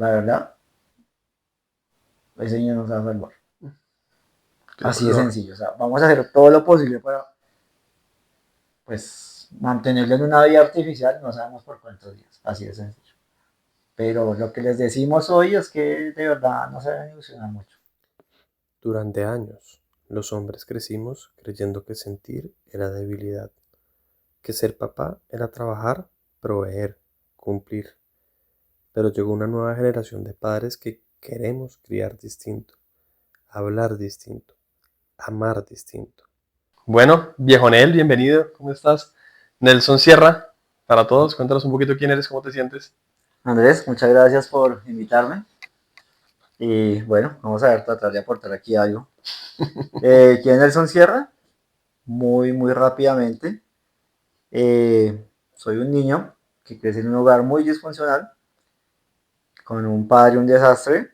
la verdad, ese niño no se va a salvar. Qué Así de dolor. sencillo. O sea, vamos a hacer todo lo posible para, pues, mantenerlo en una vida artificial, no sabemos por cuántos días. Así de sencillo. Pero lo que les decimos hoy es que de verdad no se deben ilusionar mucho. Durante años, los hombres crecimos creyendo que sentir era debilidad, que ser papá era trabajar, proveer, cumplir. Pero llegó una nueva generación de padres que queremos criar distinto, hablar distinto, amar distinto. Bueno, viejo Nel, bienvenido. ¿Cómo estás? Nelson Sierra, para todos, cuéntanos un poquito quién eres, cómo te sientes. Andrés, muchas gracias por invitarme. Y bueno, vamos a ver, tratar de aportar aquí algo. ¿Quién es Nelson Sierra? Muy rápidamente. Soy un niño que crece en un hogar muy disfuncional, con un padre un desastre.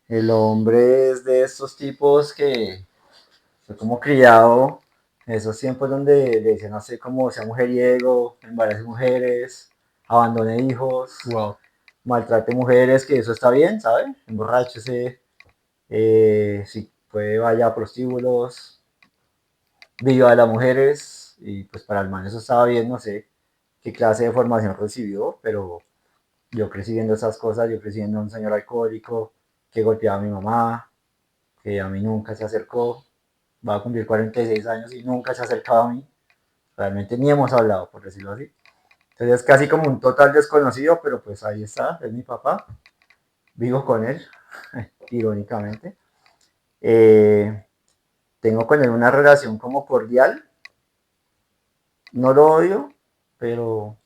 El hombre es de estos tipos que fue como criado en esos tiempos donde le decían, no sé, como sea mujeriego, embarace mujeres, abandone hijos, Wow. maltrate mujeres, que eso está bien, ¿sabe? Emborráchese, si puede vaya a prostíbulos, viva a las mujeres, y pues para el man eso estaba bien, no sé qué clase de formación recibió, pero yo crecí viendo esas cosas, yo crecí viendo un señor alcohólico que golpeaba a mi mamá, que a mí nunca se acercó, va a cumplir 46 años y nunca se ha acercado a mí, realmente ni hemos hablado, por decirlo así. Entonces es casi como un total desconocido, pero pues ahí está, es mi papá, vivo con él, irónicamente. Eh, Tengo con él una relación como cordial, no lo odio, pero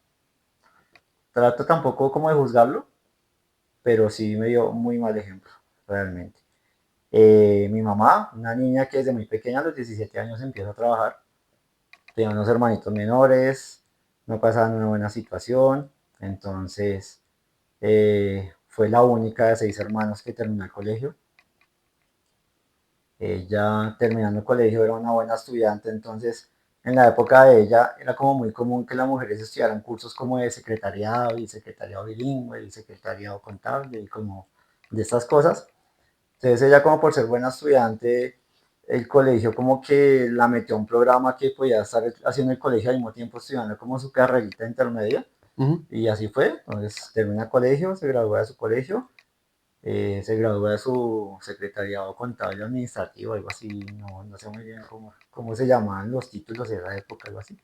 trato tampoco como de juzgarlo, pero sí me dio muy mal ejemplo, realmente. Mi mamá, una niña que desde muy pequeña, a los 17 años, empieza a trabajar, tenía unos hermanitos menores, no pasaban una buena situación, entonces fue la única de 6 hermanos que terminó el colegio. Ella terminando el colegio era una buena estudiante, entonces en la época de ella era como muy común que las mujeres estudiaran cursos como de secretariado y secretariado bilingüe y secretariado contable y como de estas cosas. Entonces ella como por ser buena estudiante, el colegio como que la metió a un programa que podía estar haciendo el colegio al mismo tiempo estudiando como su carrerita intermedia. Ujú. Y así fue. Entonces termina el colegio, se gradúa de su colegio, se gradúa de su secretariado contable administrativo, algo así, no sé muy bien cómo se llamaban los títulos de esa época, algo así.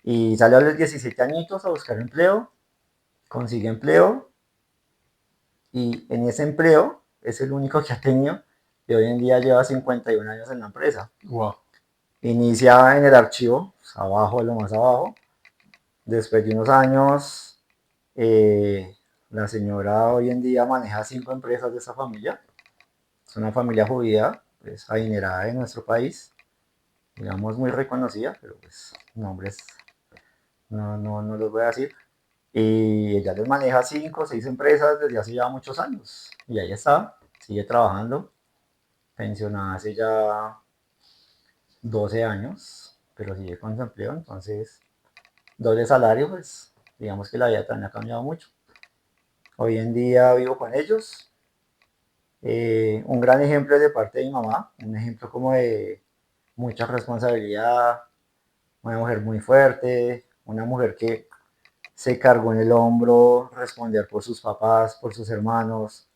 Y sale a los 17 añitos a buscar empleo, consigue empleo y en ese empleo es el único que ha tenido y hoy en día lleva 51 años en la empresa. Wow. Inicia en el archivo, pues, abajo, lo más abajo. Después de unos años, la señora hoy en día maneja 5 empresas de esa familia. Es una familia judía, pues adinerada de nuestro país, digamos muy reconocida, pero pues nombres no los voy a decir. Y ella les maneja 5 o 6 empresas desde hace ya muchos años. Y ahí está, sigue trabajando, pensionada hace ya 12 años, pero sigue con su empleo, entonces doble salario, pues digamos que la vida también ha cambiado mucho. Hoy en día vivo con ellos. Un gran ejemplo es de parte de mi mamá, un ejemplo como de mucha responsabilidad, una mujer muy fuerte, una mujer que se cargó en el hombro responder por sus papás, por sus hermanos,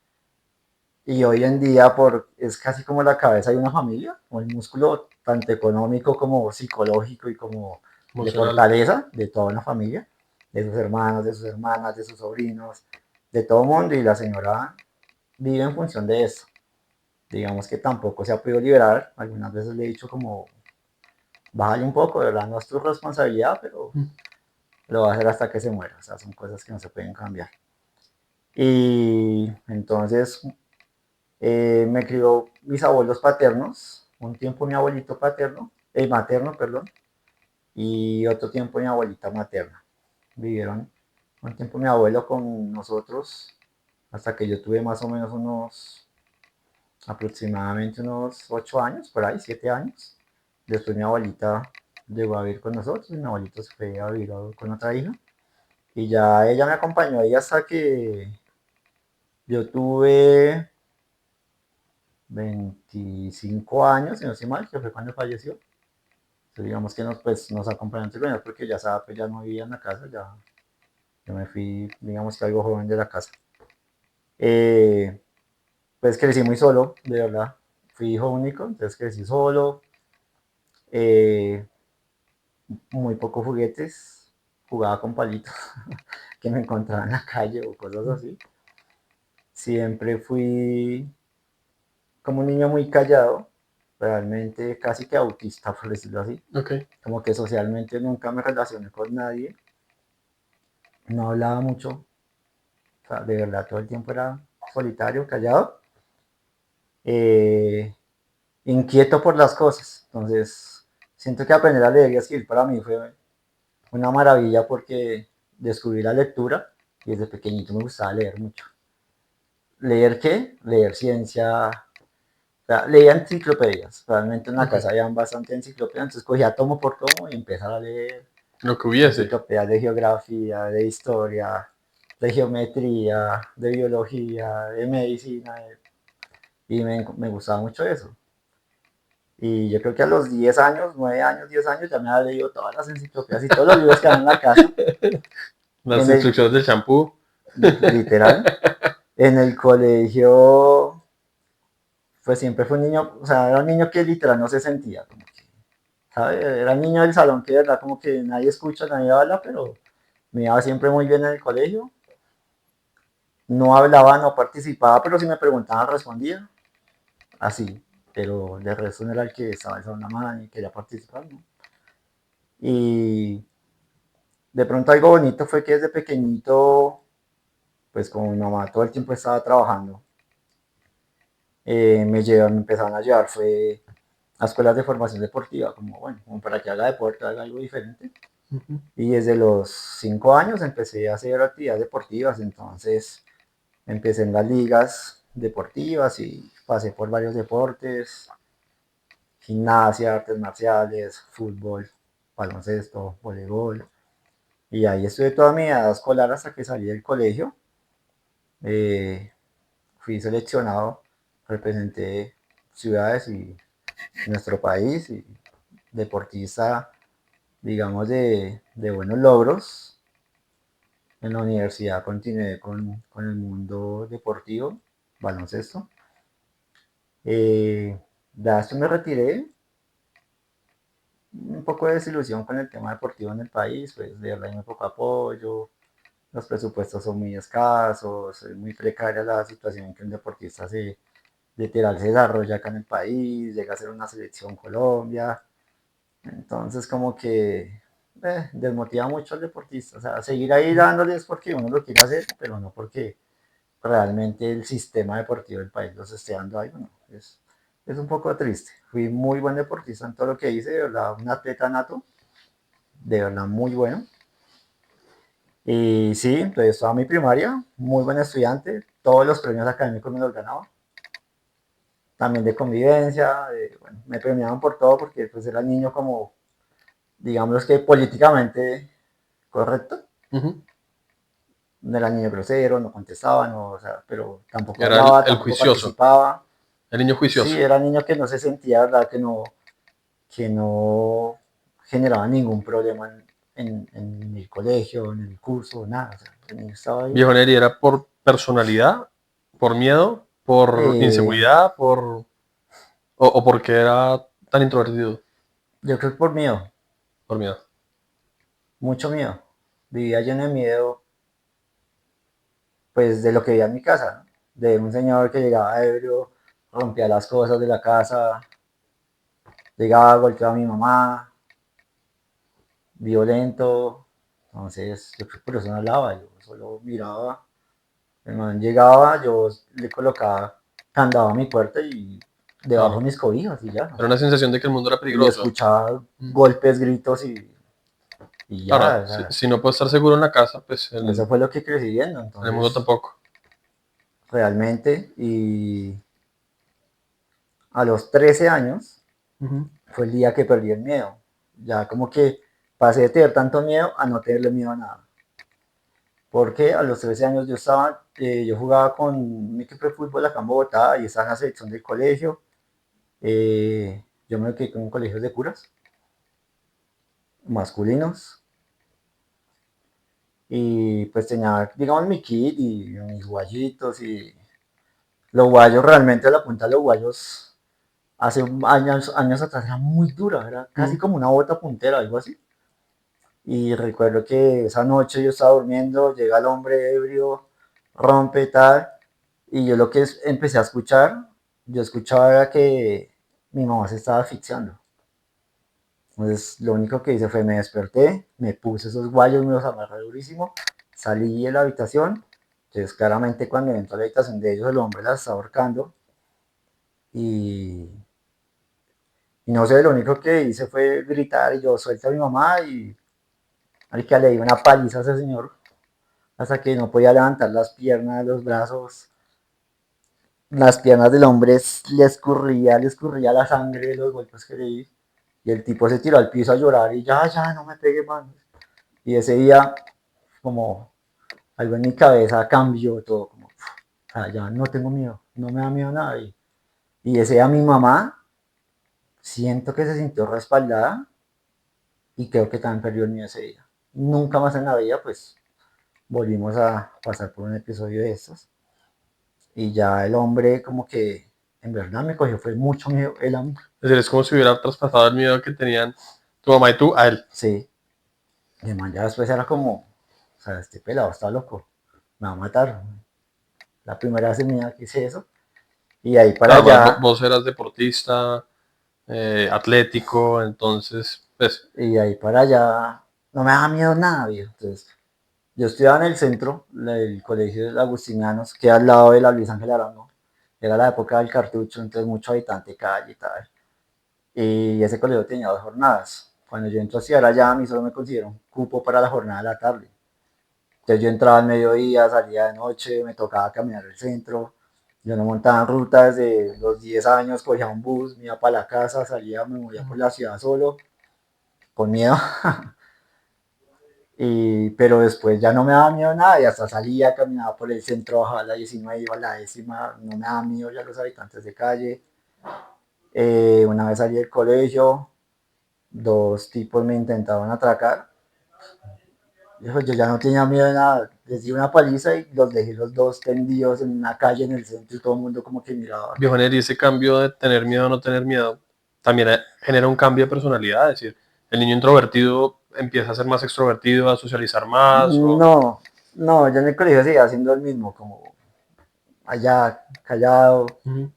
y hoy en día es casi como la cabeza de una familia, como el músculo tanto económico como psicológico y como de Emocional. fortaleza de toda una familia, de sus hermanos, de sus hermanas, de sus sobrinos, de todo el mundo, y la señora vive en función de eso. Digamos que tampoco se ha podido liberar, algunas veces le he dicho como, bájale un poco, de verdad no es tu responsabilidad, pero lo va a hacer hasta que se muera, o sea, son cosas que no se pueden cambiar. Y entonces me crió mis abuelos paternos, un tiempo mi abuelito paterno, materno, perdón, y otro tiempo mi abuelita materna. Vivieron un tiempo mi abuelo con nosotros hasta que yo tuve más o menos aproximadamente unos 8 años, por ahí, 7 años. Después mi abuelita llegó a vivir con nosotros y mi abuelito se fue a vivir con otra hija. Y ya ella me acompañó ahí hasta que Yo tuve 25 años, si no estoy mal, que fue cuando falleció. Entonces, digamos que nos acompañó entre menos porque ya estaba, pues ya no vivía en la casa, ya yo me fui, digamos que algo joven de la casa. Eh, pues crecí muy solo, de verdad. Fui hijo único, entonces crecí solo. eh, Muy pocos juguetes. Jugaba con palitos que me encontraba en la calle o cosas así. Siempre fui como un niño muy callado, realmente casi que autista, por decirlo así. Ok. Como que socialmente nunca me relacioné con nadie, no hablaba mucho, o sea, de verdad todo el tiempo era solitario, callado, eh, inquieto por las cosas. Entonces, siento que aprender a leer y a escribir para mí fue una maravilla porque descubrí la lectura y desde pequeñito me gustaba leer mucho. ¿Leer qué? Leer ciencia. O sea, leía enciclopedias. Realmente en la Ok. casa había bastante enciclopedias, entonces cogía tomo por tomo y empezaba a leer Lo que hubiese. enciclopedias de geografía, de historia, de geometría, de biología, de medicina, y me gustaba mucho eso. Y yo creo que a los 10 años, 9 años, 10 años, ya me había leído todas las enciclopedias y todos los libros que había en la casa. Las En el, instrucciones del champú. literal, en el colegio, pues siempre fue un niño, o sea, era un niño que literal no se sentía, como que, ¿sabe? Era el niño del salón que de verdad como que nadie escucha, nadie habla, pero me iba siempre muy bien en el colegio. No hablaba, no participaba, pero si me preguntaban respondía, así. Pero de resto no era el que estaba alzando la mano y quería participar, ¿no? Y de pronto algo bonito fue que desde pequeñito, pues como mi mamá todo el tiempo estaba trabajando, me empezaron a llevar fue a escuelas de formación deportiva, como bueno, como para que haga deporte, haga algo diferente. Y desde los 5 años empecé a hacer actividades deportivas, entonces empecé en las ligas deportivas y pasé por varios deportes, gimnasia, artes marciales, fútbol, baloncesto, voleibol. Y ahí estuve toda mi edad escolar hasta que salí del colegio. Eh, Fui seleccionado, representé ciudades y nuestro país y deportista, digamos, de buenos logros. En la universidad continué con el mundo deportivo, baloncesto. Ya esto me retiré, un poco de desilusión con el tema deportivo en el país, pues de verdad hay muy poco apoyo, los presupuestos son muy escasos, es muy precaria la situación en que un deportista literal se desarrolla acá en el país, llega a ser una selección Colombia, entonces como que desmotiva mucho al deportista, o sea, seguir ahí dándoles porque uno lo quiere hacer, pero no porque realmente el sistema deportivo del país los esté dando ahí, bueno, es un poco triste. Fui muy buen deportista en todo lo que hice, de verdad, un atleta nato, de verdad muy bueno. Y sí, entonces toda mi primaria, muy buen estudiante, todos los premios académicos me los ganaba. También de convivencia, bueno, me premiaban por todo porque pues era el niño como, digamos que políticamente correcto. Ujú. No era niño grosero, no contestaba, no, o sea, pero tampoco Era hablaba, el tampoco juicioso. participaba. El niño Sí, juicioso. era niño que no se sentía, ¿verdad? Que no generaba ningún problema en el colegio, en el curso, nada. O sea, el niño estaba ahí. Viejo Neri, ¿era por personalidad, por miedo, por Eh, inseguridad, o porque era tan introvertido? yo creo que por miedo, Por miedo. mucho miedo. Vivía lleno de miedo, pues, de lo que veía en mi casa, ¿no? De un señor que llegaba ebrio, rompía las cosas de la casa, llegaba, golpeaba a mi mamá, violento. Entonces, yo creo que por eso no hablaba, yo solo miraba. El man llegaba, yo le colocaba candado a mi puerta y debajo de Claro. mis cobijas y ya. Era una sensación de que el mundo era Y peligroso. escuchaba Mm. golpes, gritos y ya. Claro, O si, sea, si no puedo estar seguro en la casa, pues eso fue lo que crecí viendo. en el mundo Entonces, tampoco. realmente, y a los 13 años Ujú. fue el día que perdí el miedo. Ya como que pasé de tener tanto miedo a no tenerle miedo a nada. porque a los 13 años yo jugaba con un equipo de fútbol acá en Bogotá y estaba en la selección del colegio. Yo me quedé con colegios de curas, masculinos, y pues tenía, digamos, mi kit y mis guayitos y los guayos, realmente la punta de los guayos hace años atrás era muy dura, era casi Mm. como una bota puntera, algo así. Y recuerdo que esa noche yo estaba durmiendo, llega el hombre ebrio, rompe tal, y yo lo que empecé a escuchar, yo escuchaba era que mi mamá se estaba asfixiando. Entonces lo único que hice fue me desperté, me puse esos guayos, me los amarré durísimo, salí de la habitación. Entonces claramente cuando entró a la habitación de ellos el hombre la estaba ahorcando y, y no sé, lo único que hice fue gritar y yo suelta a mi mamá y al que le di una paliza a ese señor hasta que no podía levantar las piernas, los brazos, las piernas del hombre le escurría la sangre de los golpes que le di. Y el tipo se tiró al piso a llorar y ya, no me pegue más. Y ese día, como algo en mi cabeza cambió todo, como, ya no tengo miedo, no me da miedo nada. Y ese día mi mamá, siento que se sintió respaldada y creo que también perdió el miedo ese día. Nunca más en la vida, pues, volvimos a pasar por un episodio de estos. Y ya el hombre como que en verdad me cogió, fue mucho miedo, el hombre. Es decir, es como si hubiera traspasado el miedo que tenían tu mamá y tú a él. Sí, y el man ya después era como, o sea, este pelado está loco, me va a matar. La primera vez en mi vida que hice eso. Y ahí para Claro, además allá, vos eras deportista, atlético, entonces, pues, y ahí para allá, no me daba miedo nada, viejo. Entonces, yo estudiaba en el centro, el colegio de Agustinianos, que al lado de la Luis Ángel Arango. Era la época del cartucho, entonces mucho habitante calle y tal. Y ese colegio tenía 2 jornadas. Cuando yo entro a estudiar allá, a mí solo me consiguieron cupo para la jornada de la tarde. Entonces yo entraba al mediodía, salía de noche, me tocaba caminar el centro. Yo no montaba en rutas, de los 10 años cogía un bus, me iba para la casa, salía, me movía por la ciudad solo, con miedo. Pero después ya no me daba miedo nada y hasta salía, caminaba por el centro, bajaba a la 19, iba a la 10ª, no me daba miedo ya los habitantes de calle. Una vez salí del colegio, 2 tipos me intentaban atracar. Yo ya no tenía miedo de nada. Les di una paliza y los dejé los dos tendidos en una calle en el centro y todo el mundo como que miraba. viejo Neri, ese cambio de tener miedo a no tener miedo también genera un cambio de personalidad. Es decir, el niño introvertido empieza a ser más extrovertido, a socializar más, o... No, no, yo en el colegio seguía haciendo el mismo, como allá, callado, Ujú.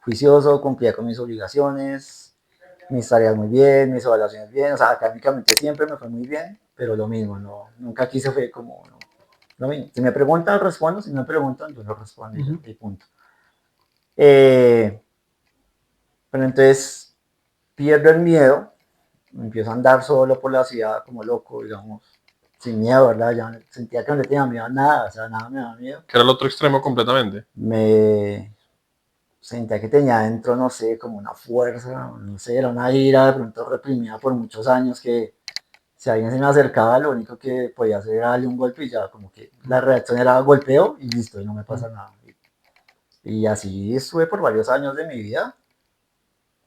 juicioso, cumplía con mis obligaciones, mis tareas muy bien, mis evaluaciones bien, o sea, académicamente siempre me fue muy bien, pero lo mismo, no, nunca quise fue como, no, lo mismo. Si me preguntan, respondo, si no me preguntan, yo no respondo y ya, Uh-huh. y punto. Eh, pero entonces pierdo el miedo, empiezo a andar solo por la ciudad como loco, digamos, sin miedo, ¿verdad? Ya sentía que no le tenía miedo a nada, o sea, nada me daba miedo. Que era el otro extremo completamente. Me sentía que tenía dentro, no sé, como una fuerza, no sé, era una ira de pronto reprimida por muchos años que si alguien se me acercaba, lo único que podía hacer era darle un golpe y ya, como que la reacción era golpeo y listo, y no me Uh-huh. pasa nada. Y así estuve por varios años de mi vida,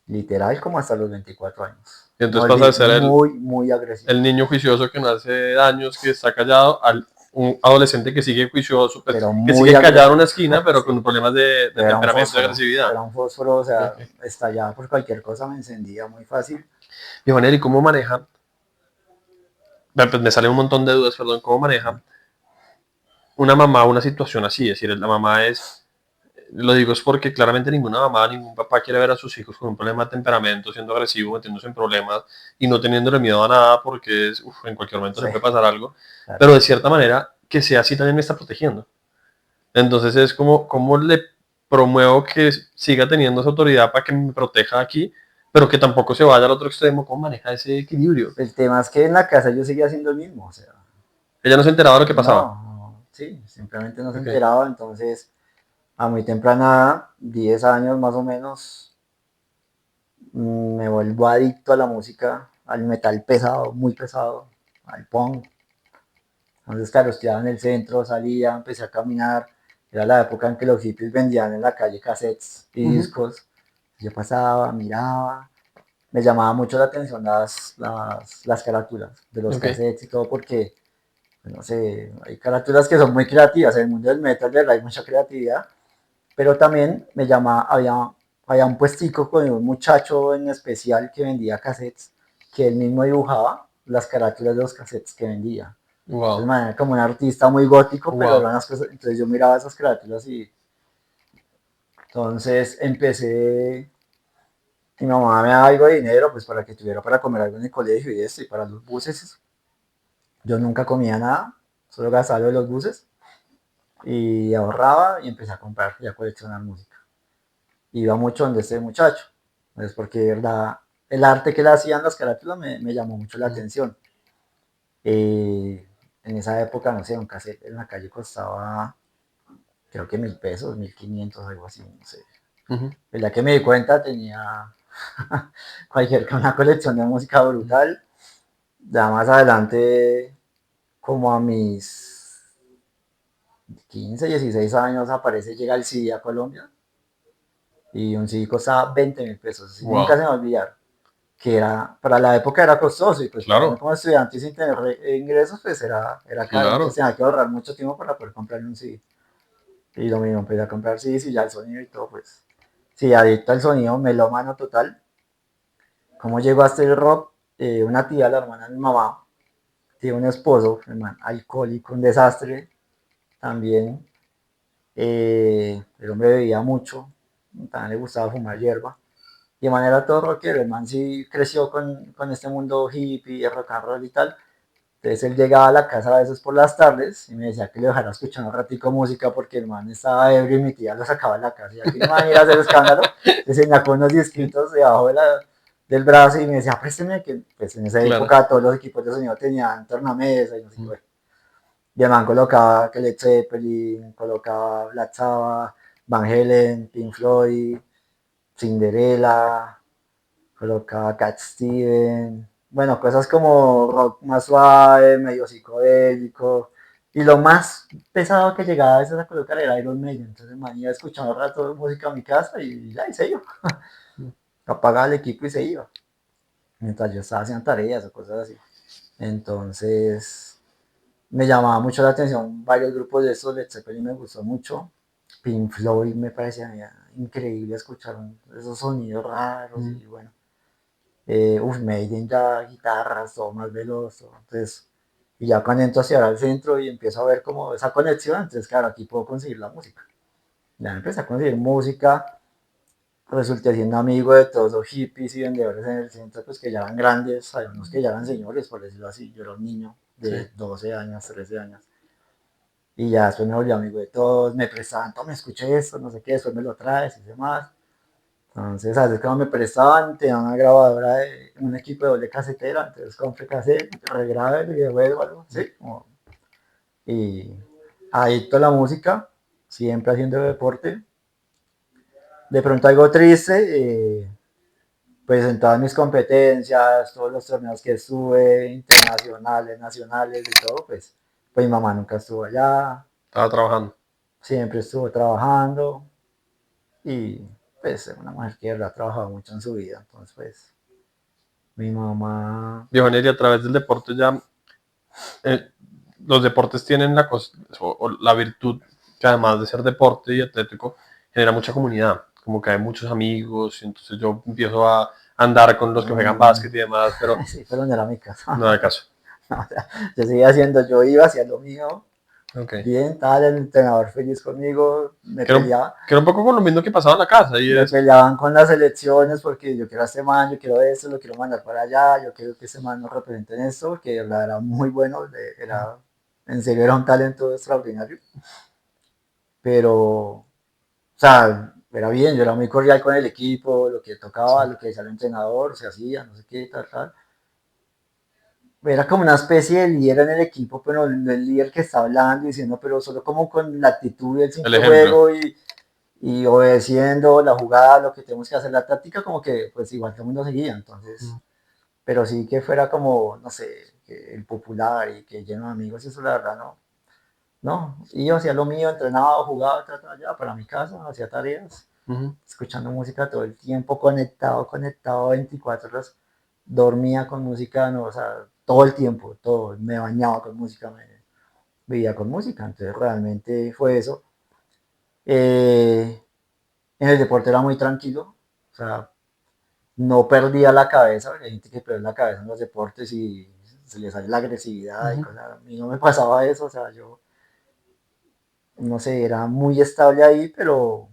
literal como hasta los 24 años. Y Me entonces pasa volví de ser muy, muy agresivo. el niño juicioso que no hace daños, que está callado, al un adolescente que sigue juicioso, pues, Pero que muy sigue callado en agresivo. una esquina, pero Sí. con problemas de Pero temperamento y agresividad. era un fósforo, o sea, Okay. estallaba por cualquier cosa, me encendía muy fácil. Viejo Neri, ¿cómo maneja? Pues me sale un montón de dudas, perdón, ¿cómo maneja una mamá una situación así? Es decir, la mamá es, lo digo es porque claramente ninguna mamá, ningún papá quiere ver a sus hijos con un problema de temperamento, siendo agresivo, metiéndose en problemas y no teniéndole miedo a nada porque es, uf, en cualquier momento Sí, se puede pasar algo, claro. pero de cierta manera que sea así también me está protegiendo. Entonces es como, ¿cómo le promuevo que siga teniendo esa autoridad para que me proteja aquí, pero que tampoco se vaya al otro extremo? ¿Cómo maneja ese equilibrio? El tema es que en la casa yo seguía haciendo el mismo, o sea, Ella no se enteraba de lo que pasaba. no, sí, simplemente no se Ok. enteraba, entonces a muy temprana edad, 10 años más o menos, me vuelvo adicto a la música, al metal pesado, muy pesado, al punk, Entonces, claro, estudiaba en el centro, salía, empecé a caminar. Era la época en que los hippies vendían en la calle cassettes y Ujú. discos. Yo pasaba, miraba, me llamaba mucho la atención las carátulas de los Ok. cassettes y todo porque, no sé, hay carátulas que son muy creativas. En el mundo del metal, de verdad, hay mucha creatividad, pero también me llamaba, había un puestico con un muchacho en especial que vendía cassettes, que él mismo dibujaba las carátulas de los cassettes que vendía. Entonces, Wow. man, era como un artista muy gótico, pero eran Wow. las cosas, entonces yo miraba esas carátulas y entonces empecé, mi mamá me daba algo de dinero pues para que tuviera para comer algo en el colegio y esto, y para los buses. Yo nunca comía nada, solo gastaba lo de los buses y ahorraba y empecé a comprar y a coleccionar música. Iba mucho donde este muchacho, pues porque de verdad el arte que le hacían las carátulas me llamó mucho la Ujú. atención. En esa época, no sé, un cassette en la calle costaba creo que 1.000 pesos, 1.500, algo así, no sé. Ujú. El día que me di cuenta tenía una colección de música Ujú. brutal. Ya más adelante, como a mis 15, 16 años, aparece, llega el CD a Colombia y un CD costaba 20.000 pesos. Así nunca se Wow. me va a olvidar. Que era, para la época era costoso y pues para uno Claro, como estudiante sin tener ingresos, pues era caro. Entonces claro. tenía que ahorrar mucho tiempo para poder comprar un CD. Y lo mismo, empecé a comprar CDs y ya el sonido y todo, pues. Sí, adicto al sonido, melómano total. ¿Cómo llegó hasta el rock? Una tía, la hermana de mi mamá, tiene un esposo, hermano, alcohólico, un desastre también. El hombre bebía mucho, también le gustaba fumar hierba. Y de manera todo rockero, el man sí creció con este mundo hippie, rock and roll y tal. Entonces él llegaba a la casa a veces por las tardes y me decía que le dejara escuchar un ratico música porque el man estaba ebrio y mi tía lo sacaba de la casa. Y aquí no van a ir a hacer escándalo. Entonces tenía con unos Sí, disquitos debajo del brazo y me decía, présteme, que pues en esa claro. época todos los equipos de sonido tenían tornamesa y no sé qué. Ujú. Bueno. Y el man colocaba que Led Zeppelin, colocaba Black Sabbath, Van Halen, Pink Floyd, Cinderella, colocaba Cat Steven, bueno, cosas como rock más suave, medio psicodélico. Y lo más pesado que llegaba a veces a colocar era Iron Maiden. Entonces, man, iba escuchando un rato de música en mi casa y ya, y se iba. Apagaba el equipo y se iba. Mientras yo estaba haciendo tareas o cosas así. Entonces, me llamaba mucho la atención varios grupos de estos. Led Zeppelin me gustó mucho. Pink Floyd me parecía increíble escuchar esos sonidos raros Ujú. y bueno. Maiden ya guitarras, todo más veloz, todo. Entonces, y ya cuando entro hacia el centro y empiezo a ver como esa conexión, entonces claro, aquí puedo conseguir la música. Ya empecé a conseguir música, resulté siendo amigo de todos los hippies y vendedores en el centro, pues que ya eran grandes, hay unos que ya eran señores, por decirlo así, yo era un niño Sí. de 12 años, 13 años. Y ya después me volví amigo de todos, me prestaban, toma, escuché esto, no sé qué, después me lo traes y demás. Entonces, a veces cuando me prestaban, tenía una grabadora de un equipo de doble casetera, entonces compré cassette, regrabé y devuelvo, ¿sí? Y adicto a la música, siempre haciendo deporte. De pronto algo triste, pues en todas mis competencias, todos los torneos que estuve, internacionales, nacionales y todo, pues mi mamá nunca estuvo allá, Estaba trabajando. siempre estuvo trabajando y pues es una mujer que de verdad ha trabajado mucho en su vida, entonces pues mi mamá. Viejo Neri, a través del deporte ya, eh, los deportes tienen o la virtud que además de ser deporte y atlético, genera mucha comunidad. Como que hay muchos amigos, y entonces yo empiezo a andar con los que juegan básquet y demás, pero Sí, pero no era mi caso. no da caso. No, o sea, yo seguía haciendo, yo iba hacia lo mío, Ok. bien, tal, el entrenador feliz conmigo, Que era un poco con lo mismo que pasaba en la casa, y me es, peleaban con las elecciones porque yo quiero a este man, yo quiero esto, lo quiero mandar para allá, yo quiero que este man nos represente en esto, porque de verdad era muy bueno, en serio era un talento extraordinario, pero, o sea, era bien, yo era muy cordial con el equipo, lo que sí, tocaba, lo que decía el entrenador, se hacía, no sé qué, tal, tal. Era como una especie de líder en el equipo, pero no el líder que está hablando y diciendo, pero solo como con la actitud y el el simple ejemplo. juego y obedeciendo la jugada, lo que tenemos que hacer, la táctica, como que pues igual todo el mundo seguía, entonces, pero sí que fuera como, no sé, que el popular y que lleno de amigos, eso la verdad no. No, y yo hacía lo mío, entrenaba, jugaba, ya para mi casa, hacía tareas, Ujú. escuchando música todo el tiempo, conectado 24 horas, dormía con música, no, o sea, todo el tiempo, todo, me bañaba con música, me vivía con música, entonces realmente fue eso. Eh, en el deporte era muy tranquilo, o sea, no perdía la cabeza, hay gente que pierde la cabeza en los deportes y se le sale la agresividad y Ujú. cosas, a mí no me pasaba eso, o sea, yo, no sé, era muy estable ahí, pero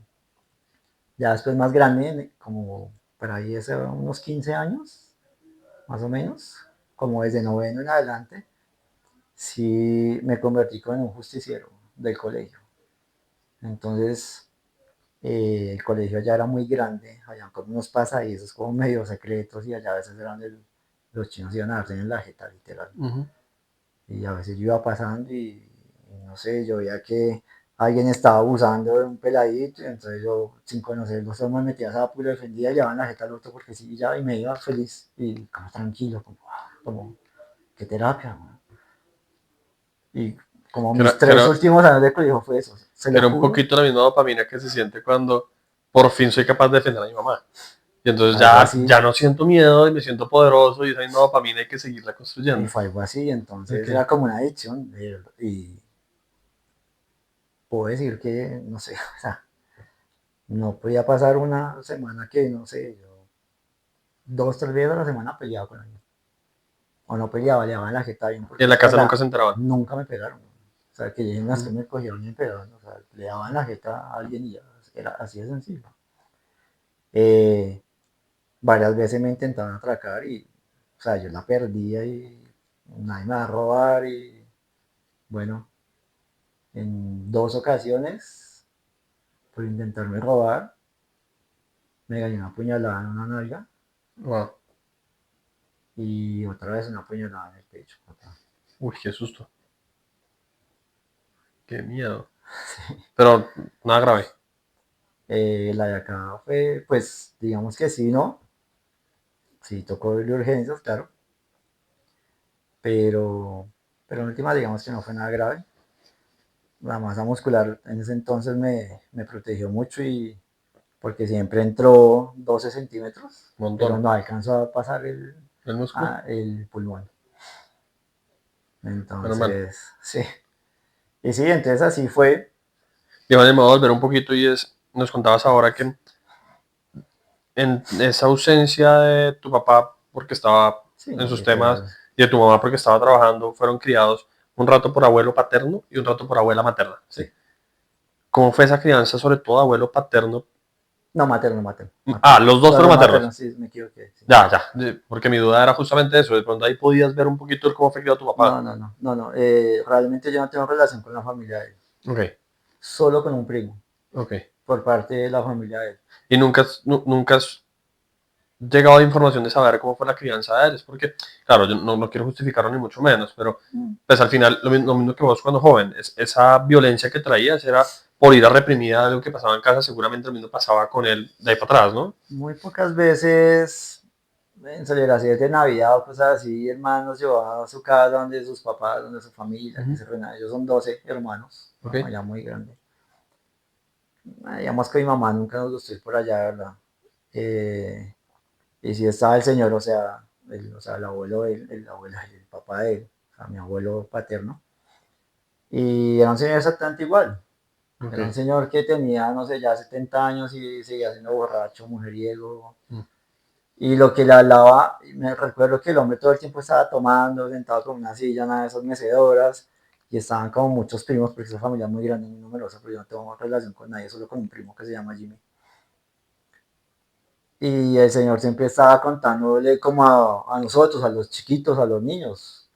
ya después más grande, como por ahí hace unos 15 años, más o menos, como desde noveno en adelante, sí me convertí como en un justiciero del colegio. Entonces, el colegio ya era muy grande, había como unos pasadizos como medio secretos y allá a veces eran los chinos iban a darse en la jeta, literal. Ujú. Y a veces yo iba pasando y no sé, yo veía que alguien estaba abusando de un peladito, y entonces yo, sin conocerlo, solo me metía a sapo y lo defendía y le daban la jeta al otro porque sí, ya, y me iba feliz y como tranquilo, como qué terapia, ¿no? Y como Que mis era, que tres era, últimos años de colegio fue eso, se que lo era un juro, poquito la misma dopamina que se siente cuando por fin soy capaz de defender a mi mamá. Y entonces algo ya así, no siento miedo y me siento poderoso y esa misma dopamina hay que seguirla y construyendo. fue algo así, entonces Ok. era como una adicción, y puedo decir que, no sé, o sea, no podía pasar una semana que, no sé, yo 2, 3 veces a la semana peleaba con alguien. O no peleaba, le daban la jeta bien, Y en porque la esa casa nunca la se enteraban. nunca me pegaron. O sea, que lleguen las que Mm. me cogieron y me pegaron. O sea, le daban la jeta a alguien y ya, era así de sencillo. Eh, Varias veces me intentaban atracar y, o sea, yo la perdía y nadie me va a robar y, bueno, en 2 ocasiones, por intentarme robar, me gané una puñalada en una nalga Wow. y otra vez una puñalada en el pecho. Uy, qué susto. Qué miedo. Pero nada grave. La de acá fue, pues, digamos que sí, ¿no? Sí, tocó ir de urgencias, claro, pero, pero en última digamos que no fue nada grave. La masa muscular en ese entonces me protegió mucho y porque siempre entró 12 centímetros, Un pero montón. no alcanzó a pasar El músculo. el pulmón. Menos mal. Entonces, sí. Y sí, entonces así fue. Y vale, me voy a volver un poquito y nos contabas ahora que en esa ausencia de tu papá porque estaba Sí, en no, sus temas literal. y de tu mamá porque estaba trabajando, fueron criados un rato por abuelo paterno y un rato por abuela materna, ¿sí? Sí. ¿Cómo fue esa crianza, sobre todo abuelo paterno? No, materno, materno, Ah, materno. los dos fueron Solo materno, maternos. sí, me equivoqué. Sí. Ya, ya, porque mi duda era justamente eso, de pronto ahí podías ver un poquito de cómo fue criado tu papá. No, no, no, no, no. Realmente yo no tengo relación con la familia de él. Ok, Solo con un primo, ok. por parte de la familia de él. Y nunca has llegado a información de saber cómo fue la crianza de él, es porque, claro, yo no quiero justificarlo ni mucho menos, pero Mm. pues al final lo mismo que vos cuando joven, esa violencia que traías era por ir a reprimir algo que pasaba en casa, seguramente lo mismo pasaba con él de ahí para atrás, ¿no? Muy pocas veces en celebraciones de Navidad o cosas así, hermanos llevaban a su casa donde sus papás, donde su familia, que Ujú. se reunían. Ellos son 12 hermanos, una Ok. familia muy grande. Digamos que mi mamá nunca nos gustó ir por allá, ¿verdad? Eh, y si estaba el señor, o sea, el abuelo, el papá de él, o sea, mi abuelo paterno. Y era un señor exactamente igual. Ok. Era un señor que tenía, no sé, ya 70 años y seguía siendo borracho, mujeriego. Mm. Y lo que le hablaba, me recuerdo que el hombre todo el tiempo estaba tomando, sentado con una silla, una de esas mecedoras, y estaban como muchos primos, porque esa familia es muy grande, muy numerosa, pero yo no tengo relación con nadie, solo con un primo que se llama Jimmy. Y el señor siempre estaba contándole como a nosotros, a los chiquitos, a los niños,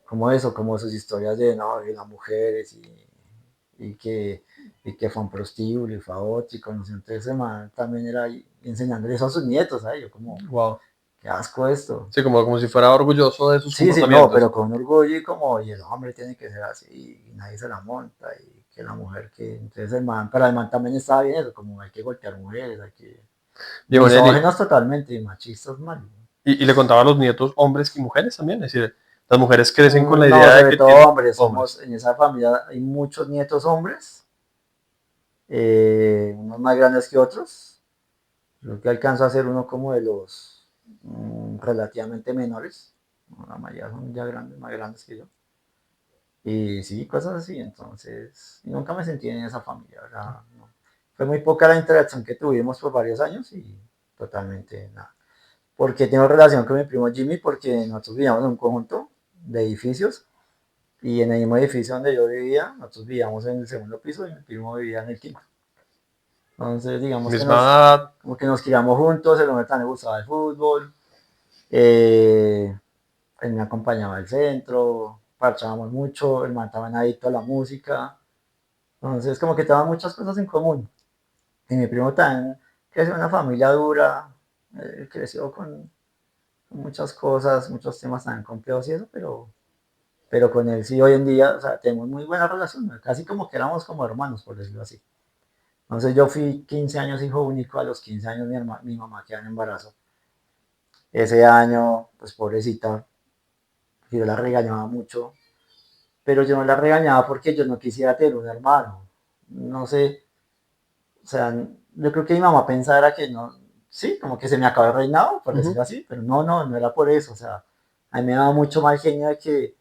como eso, como sus historias de, no, de las mujeres y que, y que fue un prostíbulo y fue a otro y conoció. Entonces ese man también era ahí enseñándole eso a sus nietos, ¿sabes? Yo como, Wow. qué asco esto. Sí, como si fuera orgulloso de sus Sí, sí, no, comportamientos. pero con orgullo y como, y el hombre tiene que ser así, y nadie se la monta, y que la mujer que, entonces el man, para el man también estaba bien eso, como hay que golpear mujeres, hay que, Diego Nelly, misógenos totalmente, y machistas mal. y le contaba a los nietos, hombres y mujeres también, es decir, Las mujeres crecen con la No, idea de sobre que todo tienen hombres, somos, hombres. en esa familia hay muchos nietos hombres, unos más grandes que otros. Creo que alcanzo a ser uno como de los relativamente menores. No, la mayoría son ya grandes, más grandes que yo. Y sí, cosas así. Entonces, nunca me sentí en esa familia, ¿verdad? No. Fue muy poca la interacción que tuvimos por varios años y totalmente nada. Porque tengo relación con mi primo Jimmy porque nosotros vivíamos en un conjunto de edificios y en el mismo edificio donde yo vivía, nosotros vivíamos en el segundo piso y mi primo vivía en el quinto. Entonces, digamos que Misma edad, como que nos criamos juntos, el hombre también le gustaba el fútbol, eh, él me acompañaba al centro, parchábamos mucho, el man también adicto a la música, entonces como que teníamos muchas cosas en común. Y mi primo también creció en una familia dura, creció con muchas cosas, muchos temas tan complejos y eso, pero con él sí hoy en día, o sea, tenemos muy buena relación, ¿no? Casi como que éramos como hermanos, por decirlo así. Entonces yo fui 15 años hijo único, a los 15 años mi mamá quedó en embarazo. Ese año, pues pobrecita, yo la regañaba mucho, pero yo no la regañaba porque yo no quisiera tener un hermano. No sé, o sea, yo creo que mi mamá pensara que no, sí, como que se me acabó el reinado, por ujú, decirlo así, pero no era por eso, o sea, a mí me daba mucho mal genio de que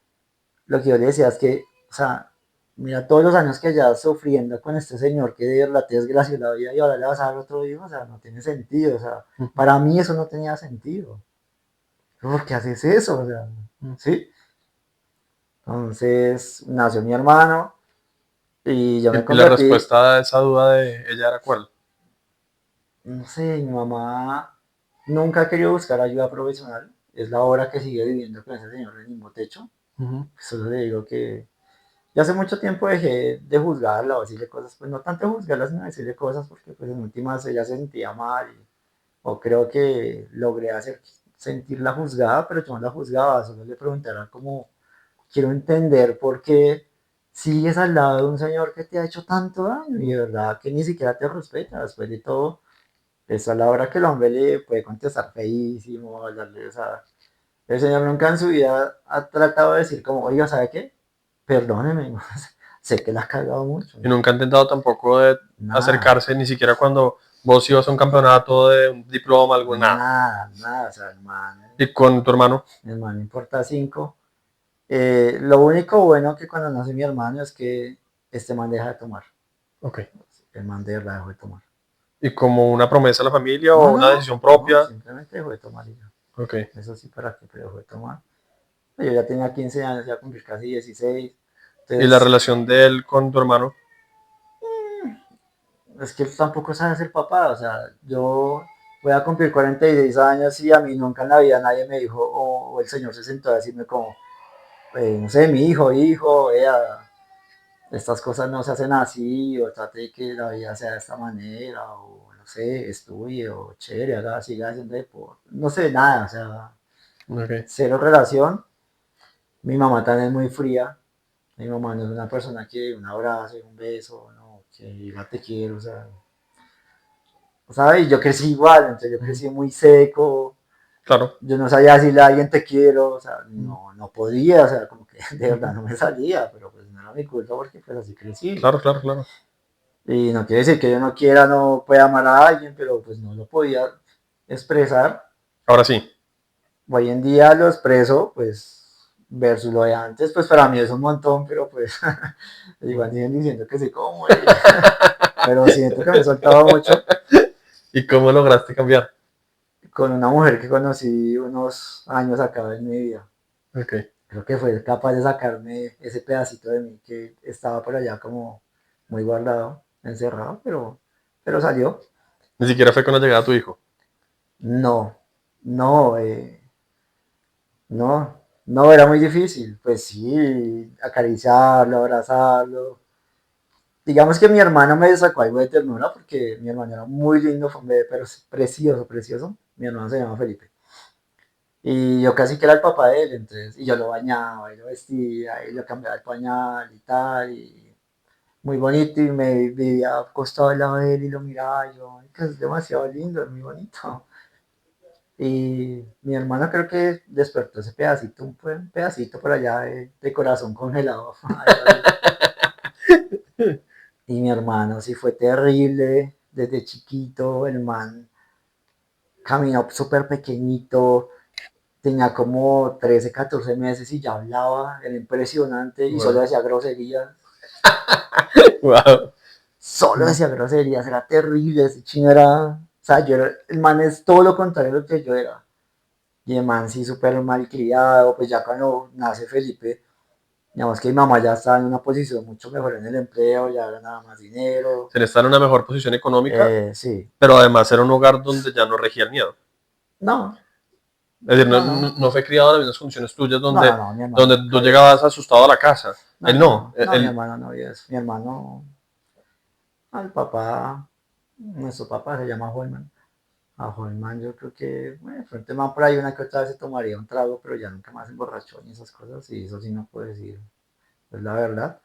lo que yo le decía es que, o sea, mira todos los años que ya sufriendo con este señor que de verdad te desgració la vida y ahora le vas a dar otro hijo, o sea, no tiene sentido, o sea, ujú, para mí eso no tenía sentido. ¿Por qué haces eso? O sea, ujú. ¿sí? Entonces nació mi hermano y yo me Y la convertí, respuesta a esa duda de ella era cuál. no sé, mi mamá nunca ha querido buscar ayuda profesional, es la hora que sigue viviendo con ese señor en el mismo techo. Ujú. Solo le digo que ya hace mucho tiempo dejé de juzgarla o decirle cosas, pues no tanto juzgarla, sino decirle cosas porque pues en últimas ella se sentía mal o creo que logré hacer sentirla juzgada, pero yo no la juzgaba, solo le preguntaba como, quiero entender por qué sigues al lado de un señor que te ha hecho tanto daño y de verdad que ni siquiera te respeta, después de todo, es a la hora que el hombre le puede contestar feísimo, hablarle, o sea, el señor nunca en su vida ha tratado de decir como, oiga, ¿sabe qué? Perdóneme, sé que la has cagado mucho, Y ¿no? nunca ha intentado tampoco de Nada, acercarse, ni siquiera cuando vos ibas a un campeonato de un diploma, algo, nada. nada, o sea, Y con tu hermano, el man me importa cinco. Lo único bueno que cuando nace mi hermano es que este man deja de tomar. ok. El man de verdad dejó de tomar. Y como una promesa a la familia No, o no, una no, decisión no, propia, simplemente dejó de tomar y ya. ok. Eso sí, para qué, pero dejó de tomar. Yo ya tenía 15 años, ya cumplir casi 16. Y la Entonces, relación de él con tu hermano, es que él tampoco sabe ser papá. O sea, yo voy a cumplir 46 años y a mí nunca en la vida nadie me dijo, o el señor se sentó a decirme como, no sé, mi hijo, vea, estas cosas no se hacen así, o trate de que la vida sea de esta manera, o no sé, estudie, o chévere, haga, siga haciendo deporte. No sé, nada, o sea, ok. cero relación. Mi mamá también es muy fría. Mi mamá no es una persona que un abrazo y un beso, no, que diga te quiero, o sea, ¿sabes? Yo crecí igual, entonces yo Ujú. crecí muy seco, Claro. yo no sabía decirle a alguien te quiero, o sea, Ujú. no podía, o sea, como que de verdad Ujú. no me salía, pero pues no era mi culpa porque pues así crecí. Claro, claro, claro. Y no quiere decir que yo no quiera, no pueda amar a alguien, pero pues no lo podía expresar. Ahora sí. Hoy en día lo expreso, pues, versus lo de antes, pues para mí es un montón, pero pues igual siguen diciendo que sí como, pero siento que me he soltado mucho ¿Y cómo lograste cambiar? con una mujer que conocí unos años acá en mi vida. Ok. Creo que fue capaz de sacarme ese pedacito de mí que estaba por allá como muy guardado, encerrado, pero salió. Ni siquiera fue con la llegada de tu hijo. No, no, no, era muy difícil. Pues sí, acariciarlo, abrazarlo. Digamos que mi hermano me sacó algo de ternura porque mi hermano era muy lindo, fue un bebé, pero es precioso, precioso. Mi hermano se llama Felipe. Y yo casi que era el papá de él, entonces, y yo lo bañaba, y lo vestía, y lo cambiaba el pañal y tal, y muy bonito, y me vivía acostado al lado de él y lo miraba, y yo, "Ay, que es demasiado lindo, es muy bonito". Y mi hermano creo que despertó ese pedacito, un pedacito por allá de corazón congelado, algo así. Y mi hermano sí fue terrible, desde chiquito, el man caminó súper pequeñito, tenía como 13 14 meses y ya hablaba, era impresionante y solo Wow. decía groserías, Wow. solo decía groserías, era terrible, ese chino era, o sea, el man es todo lo contrario de lo que yo era. Y el man sí súper mal criado, pues ya cuando nace Felipe, digamos que mi mamá ya estaba en una posición mucho mejor en el empleo, ya ganaba más dinero, Se le está en una mejor posición económica, sí, pero además era un hogar donde ya no regía el miedo. no, Es decir, no, no, no, no fue criado en las mismas condiciones tuyas no, no, donde, no, mi hermano donde nunca tú vio eso. llegabas asustado a la casa. No, Él no, no. no, no, mi hermano no vio eso. Mi hermano, al papá, nuestro papá se llama Holman. A Holman yo creo que, bueno, frente man por ahí una que otra vez se tomaría un trago, pero ya nunca más se emborrachó ni esas cosas, y eso sí no puedo decir, es la verdad.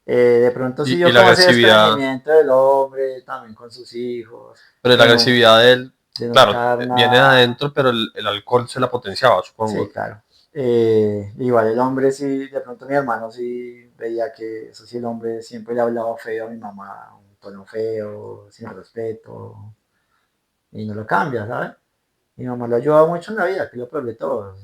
De pronto sí Y yo la como ese agresividad, desprendimiento del hombre, también con sus hijos, pero la agresividad de él, de no claro, sacar viene de nada. adentro, pero el alcohol se la potenciaba, Sí, supongo. claro. Igual el hombre sí, de pronto mi hermano sí veía que eso sí, el hombre siempre le hablaba feo a mi mamá, un tono feo, sin respeto, y no lo cambia, ¿sabes? Mi mamá lo ayuda mucho en la vida, que es lo peor de todo.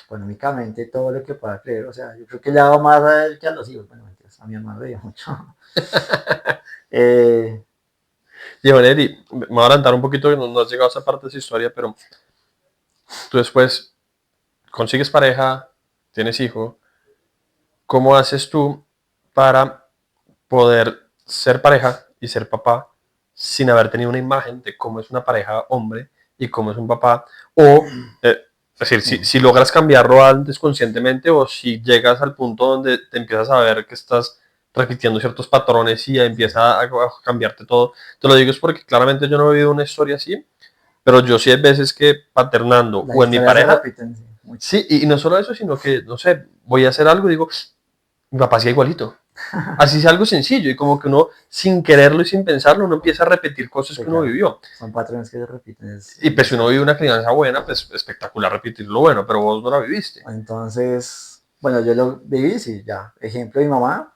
Económicamente, todo lo que pueda creer, o sea, yo creo que le ha dado más a él que a los hijos, bueno, mentiras, a mi hermano le dio mucho. Eh, Y Valeri, me voy a adelantar un poquito, que no has llegado a esa parte de esa historia, pero tú después consigues pareja, tienes hijo, ¿cómo haces tú para poder ser pareja y ser papá sin haber tenido una imagen de cómo es una pareja hombre y cómo es un papá? O, es decir, sí, si logras cambiarlo antes conscientemente o si llegas al punto donde te empiezas a ver que estás repitiendo ciertos patrones y sí, empieza a cambiarte todo. Te lo digo es porque claramente yo no he vivido una historia así, pero yo sí hay veces que paternando las o en mi historias se pareja, repiten, sí, mucho. sí, y no solo eso, sino que, no sé, voy a hacer algo y digo, mi papá hacía igualito. Así es algo sencillo y como que uno sin quererlo y sin pensarlo uno empieza a repetir cosas Sí, que uno claro, vivió. son patrones que se repiten, Y es muy pues si uno vive cierto. una crianza buena, pues espectacular repetir lo bueno, pero vos no la viviste. Entonces, bueno, yo lo viví, sí, ya. Ejemplo, mi mamá,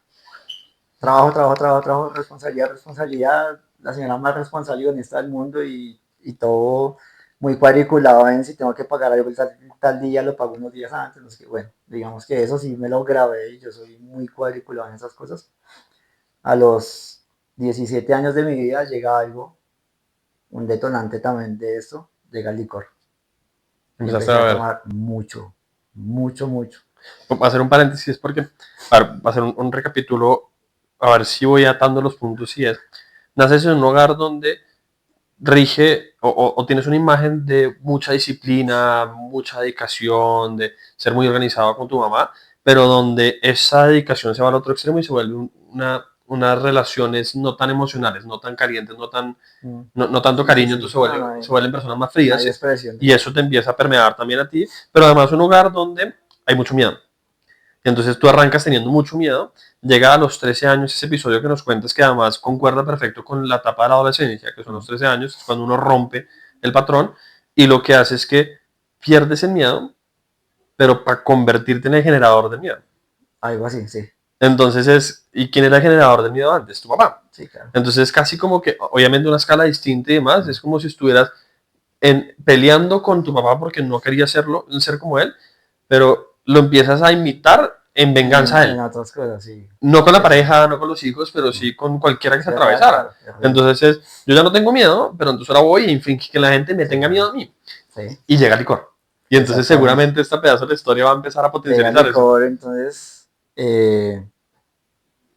trabajo, trabajo, trabajo, trabajo, responsabilidad, responsabilidad, la señora más responsable y honesta del mundo y todo muy cuadriculado en si tengo que pagar algo tal día, lo pago unos días antes, no sé qué. Bueno, digamos que eso sí me lo grabé y yo soy muy cuadriculado en esas cosas. A los 17 años de mi vida llega algo, un detonante también de esto, llega el licor. Y Empezaste empecé a a ver. tomar mucho, mucho, mucho. Voy a hacer un paréntesis porque, a ver, va a hacer un recapítulo, a ver si voy atando los puntos y es, naces en un hogar donde rige o tienes una imagen de mucha disciplina, mucha dedicación, de ser muy organizado con tu mamá, pero donde esa dedicación se va al otro extremo y se vuelve unas relaciones no tan emocionales, no tan calientes, Mm. no tanto Sí, sí, cariño, sí. entonces No, no se hay, vuelven personas más no frías hay expresión de y eso. eso te empieza a permear también a ti, pero además un hogar donde hay mucho miedo. Y entonces tú arrancas teniendo mucho miedo, llega a los 13 años ese episodio que nos cuentas que además concuerda perfecto con la etapa de la adolescencia, que son los Mm. 13 años, es cuando uno rompe el patrón y lo que hace es que pierdes el miedo, pero para convertirte en el generador del miedo. Algo así, sí. Entonces ¿y quién era el generador del miedo antes? Tu papá. Sí, claro. Entonces es casi como que, obviamente una escala distinta y demás, Mm. es como si estuvieras peleando con tu papá porque no quería ser como él, pero lo empiezas a imitar en venganza a En él. otras cosas, sí. No con la Es, pareja, no con los hijos, pero mm, sí con cualquiera que se es real, atravesara. claro, es real. Entonces yo ya no tengo miedo, pero entonces ahora voy y infringir que la gente me Sí, tenga miedo claro. a mí. Sí, Y llega el licor. Y entonces exactamente. seguramente esta pedazo de la historia va a empezar a Llega el potencializar eso. licor, entonces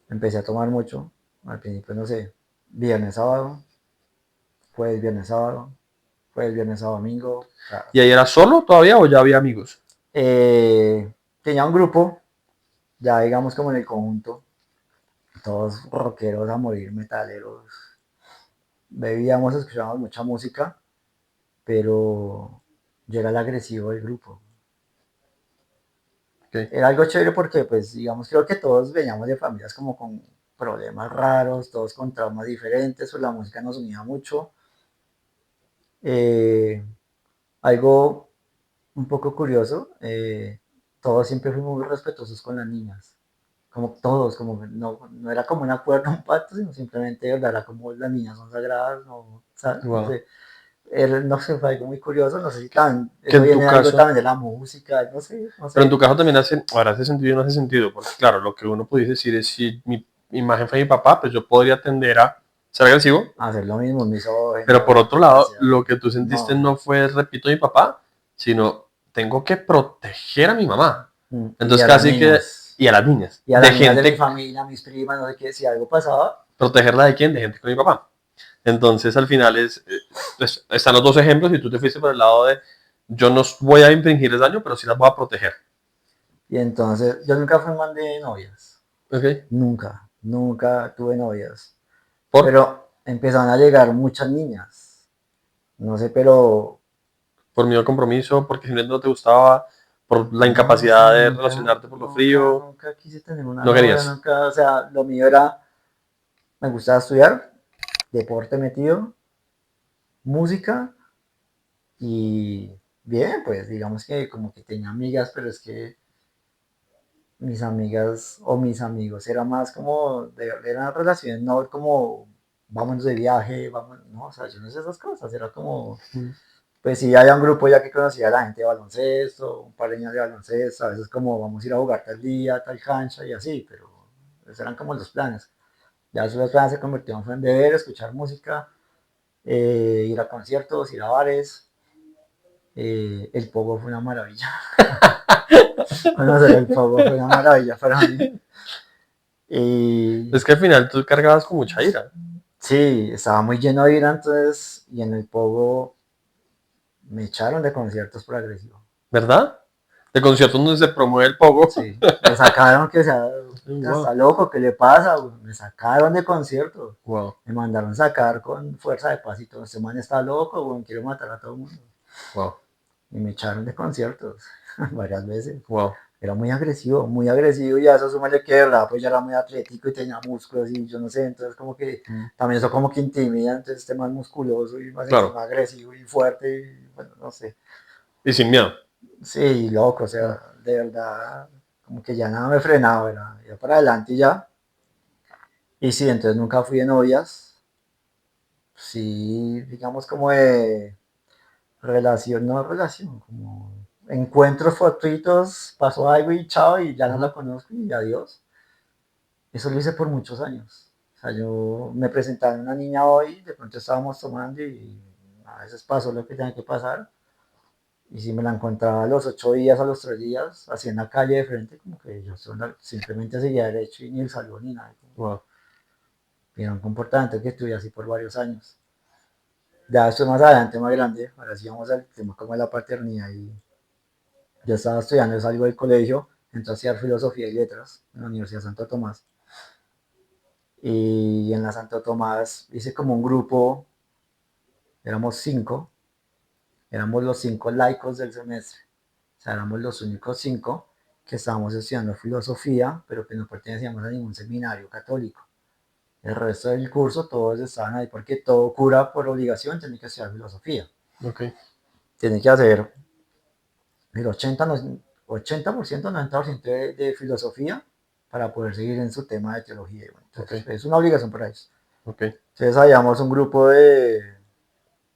empecé a tomar mucho. Al principio, no sé, viernes, sábado, jueves, viernes, sábado, jueves, viernes, sábado, domingo. O sea, ¿Y ahí era solo todavía o ya había amigos? tenía un grupo, ya digamos como en el conjunto, todos rockeros a morir, metaleros. Bebíamos, escuchábamos mucha música, pero yo era el agresivo del grupo. Okay. Era algo chévere porque, pues, digamos, creo que todos veníamos de familias como con problemas raros, todos con traumas diferentes, pues la música nos unía mucho Eh, algo un poco curioso, todos siempre fuimos muy respetuosos con las niñas, como todos, como que no era como un acuerdo, un pacto, sino simplemente, de verdad, era como las niñas son sagradas, no, ¿sabes? No Wow. sé, no sé, fue algo muy curioso, no sé si también, Que eso en tu viene algo caso, también de la música, no sé, no pero en tu sé, caso también hace, ahora hace sentido y no hace sentido, porque claro, lo que uno pudiese decir es si mi imagen fue mi papá, pues yo podría tender a ser agresivo, hacer lo mismo, pero por misógeno, otro lo que lado, sea, lo que tú sentiste no, no fue, repito, mi papá, sino tengo que proteger a mi mamá. y Entonces a las casi que, niñas, y a las niñas, y a de las niñas de mi gente, familia, mis primas, no sé qué, si algo pasaba, protegerla de quién, de gente con mi papá. Entonces al final están los dos ejemplos y tú te fuiste por el lado de yo no voy a infringirles daño, pero sí las voy a proteger. y entonces yo nunca fui man de novias, ¿Ok? nunca, nunca tuve novias. ¿Por? Pero empezaron a llegar muchas niñas. No sé, pero Por miedo al compromiso, porque simplemente no te gustaba, por la no sé, incapacidad de nunca, relacionarte por lo nunca, frío, nunca quise tener una no novia, querías. nunca, o sea, lo mío era, me gustaba estudiar, deporte metido, música y bien, pues digamos que como que tenía amigas, pero es que mis amigas o mis amigos era más como, eran relaciones, no como vámonos de viaje, vamos, no, o sea, yo no sé esas cosas, era como pues sí, había un grupo ya que conocía a la gente de baloncesto, un par de niños de baloncesto, a veces como vamos a ir a jugar tal día, tal cancha y así, pero esos eran como los planes. Ya esos los planes se convirtieron en beber, escuchar música, ir a conciertos, ir a bares. El pogo fue una maravilla. Conocer el pogo fue una maravilla para mí. Y Es que al final tú cargabas con mucha ira, sí, estaba muy lleno de ira entonces, y en el pogo me echaron de conciertos por agresivo. ¿verdad? De conciertos donde se promueve el pogo. Sí, me sacaron que sea, Wow, está loco, ¿qué le pasa? Güey? Me sacaron de concierto. wow, Me mandaron sacar con fuerza de paz y todo. Este man está loco, güey, quiere matar a todo el mundo. wow, Y me echaron de conciertos varias veces. wow. Era muy agresivo y a eso súmale que de verdad, pues ya era muy atlético y tenía músculos y yo no sé, entonces como que Mm, también eso como que intimida, entonces este man musculoso y más claro, encima agresivo y fuerte y bueno, no sé. y sin miedo. Sí, loco, o Mm, sea, de verdad, como que ya nada me frenaba, era para adelante y ya. Y sí, entonces nunca fui de novias. Sí, digamos como de relación, no relación, como encuentros fortuitos, pasó algo y chao, y ya no la ujú. conozco y adiós. Eso lo hice por muchos años. O sea, yo me presentaba a una niña hoy, de pronto estábamos tomando y a veces pasó lo que tenía que pasar. Y si me la encontraba a los 8 días, a los 3 días, así en la calle de frente, como que yo simplemente seguía derecho y ni el saludo ni nada. Wow, Y era un comportamiento que estuve así por varios años. Ya esto más adelante, más grande, ahora sí vamos al tema como de la paternidad. Y yo estaba estudiando, salgo del colegio, entré a estudiar filosofía y letras en la Universidad de Santo Tomás. Y en la Santo Tomás hice como un grupo, éramos 5, éramos los 5 laicos del semestre. O sea, éramos los únicos 5 que estábamos estudiando filosofía, pero que no pertenecíamos a ningún seminario católico. El resto del curso todos estaban ahí porque todo cura por obligación tiene que estudiar filosofía. ok, Tiene que hacer el 80%, 90% de filosofía para poder seguir en su tema de teología. Bueno, ok, entonces, es una obligación para ellos. ok, Entonces, habíamos un grupo de,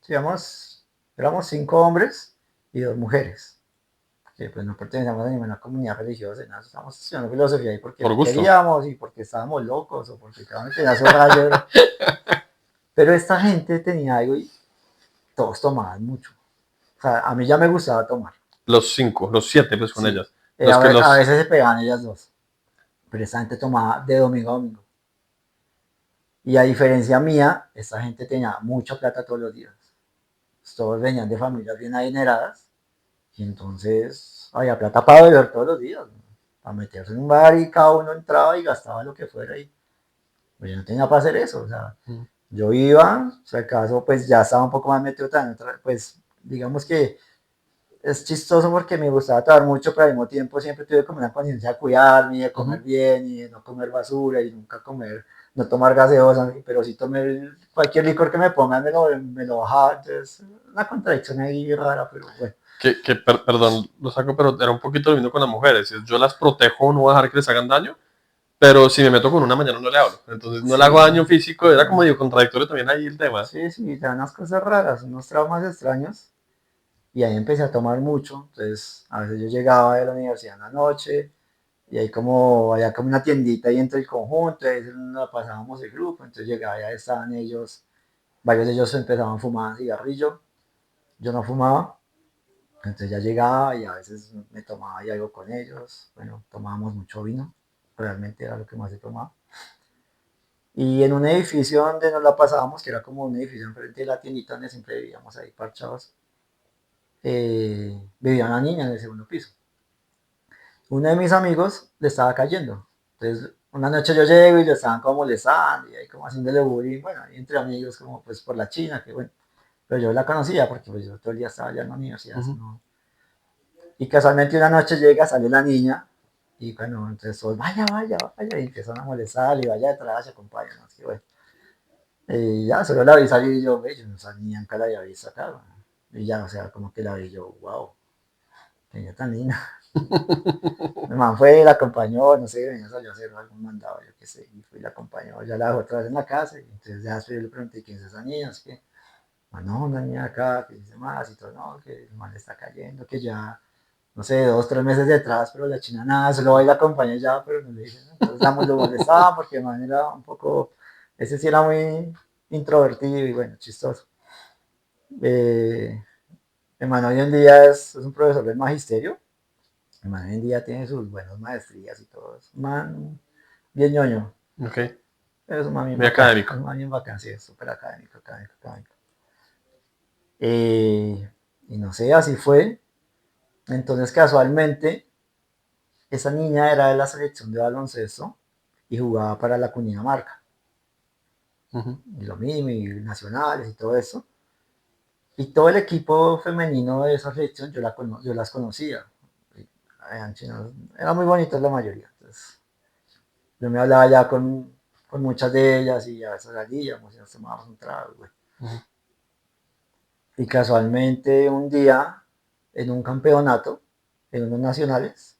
digamos, éramos 5 hombres y 2 mujeres, que pues no pertenecíamos a ninguna comunidad religiosa, nada, estábamos estudiando filosofía y por porque gusto. queríamos y porque estábamos locos o porque cada uno tenía su rayo. Pero esta gente tenía algo y todos tomaban mucho. O sea, a mí ya me gustaba tomar, Los 5, los 7, pues con sí. ellas. Los que A los. veces se pegaban ellas dos, pero esta gente tomaba de domingo a domingo. Y a diferencia mía, esta gente tenía mucha plata todos los días. Todos venían de familias bien adineradas y entonces había plata para beber todos los días, ¿no? Para meterse en un bar y cada uno entraba y gastaba lo que fuera y pues yo no tenía para hacer eso, o sea, Mm, yo iba, si acaso pues ya estaba un poco más metido también, pues digamos que es chistoso porque me gustaba tomar mucho, pero al mismo tiempo siempre tuve como una conciencia de cuidarme, de comer ujú, bien y de no comer basura y nunca comer no tomar gaseosa, pero si tomé cualquier licor que me pongan me lo bajaba, entonces una contradicción ahí rara, pero bueno. Perdón, lo saco, pero era un poquito lo mismo con las mujeres. Yo las protejo, no voy a dejar que les hagan daño, pero si me meto con una mañana no le hablo. Entonces no le hago Sí, daño físico, era como digo, contradictorio también ahí el tema. sí, sí, da unas cosas raras, unos traumas extraños. Y ahí empecé a tomar mucho, entonces a veces yo llegaba de la universidad en la noche y ahí como había como una tiendita ahí entre el conjunto, y ahí nos la pasábamos el grupo, entonces llegaba y ahí estaban ellos, varios de ellos empezaban a fumar cigarrillo, yo no fumaba, entonces ya llegaba y a veces me tomaba y algo con ellos, bueno, tomábamos mucho vino, realmente era lo que más se tomaba. Y en un edificio donde nos la pasábamos, que era como un edificio enfrente de la tiendita donde siempre vivíamos ahí parchados, vivía una niña en el segundo piso. Uno de mis amigos le estaba cayendo. Entonces, una noche yo llego y le estaban como molestando y ahí como haciéndole bullying, bueno, ahí entre amigos como pues por la China, que bueno, pero yo la conocía porque pues yo todo el día estaba allá en la universidad, Ujú. ¿no? Y casualmente una noche llega, sale la niña y bueno, entonces todos, vaya, vaya, vaya, y empiezan a molestar y vaya detrás, se acompañan, ¿no? Así, bueno. Y ya, solo la vi salir y yo, ve, yo no esa niña nunca la había visto acá, bueno. Y ya, o sea, como que la vi yo, wow, que niña tan linda. Mi mamá fue, la acompañó, no sé, venía salió a hacer algún mandado, yo qué sé, y fui y la acompañó, ya la dejó otra vez en la casa, y entonces ya después yo le pregunté quién es esa niña, es que, ah, no, una niña acá, que dice más, y todo, no, que el mal está cayendo, que ya, no sé, 2, 3 meses detrás, pero la china nada, solo va y la acompañé ya, pero no le dije, ¿no? Entonces lo molestaba porque el man era un poco, ese sí era muy introvertido y bueno, chistoso. Eh, el man hoy en día es un profesor del magisterio. El man hoy en día tiene sus buenas maestrías y todo. Es un man bien ñoño. Ok, Es un man bien muy bacán. académico. Es un man bien bacán, sí, es súper académico, académico, académico. Y no sé, así fue. Entonces, casualmente, esa niña era de la selección de baloncesto y jugaba para la Cundinamarca. Ujú. Y lo mismo, y nacionales y todo eso. Y todo el equipo femenino de esa selección yo las conocía. Eran chinos, eran muy bonitas la mayoría. Entonces, yo me hablaba ya con muchas de ellas y a veces salíamos y nos tomábamos un trago. Güey. Ujú. Y casualmente un día, en un campeonato, en unos nacionales,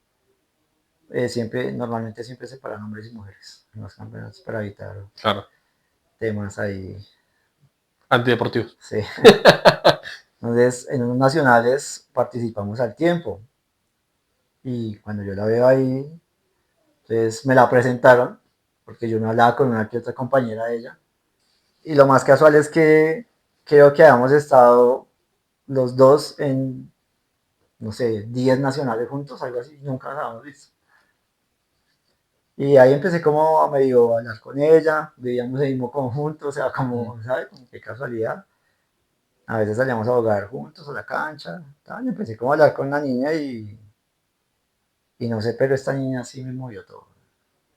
normalmente siempre separan hombres y mujeres en los campeonatos para evitar Claro, temas ahí. antideportivos. Sí. Entonces, en unos nacionales participamos al tiempo. Y cuando yo la veo ahí, entonces me la presentaron, porque yo me hablaba con una que otra compañera de ella. Y lo más casual es que creo que habíamos estado los dos en, no sé, 10 nacionales juntos, algo así, nunca nos habíamos visto. Y ahí empecé como a medio hablar con ella, vivíamos en el mismo conjunto, o sea, Ujú. como, ¿sabes? Como qué casualidad. A veces salíamos a jugar juntos a la cancha, tal, y empecé como a hablar con la niña y no sé, pero esta niña sí me movió todo.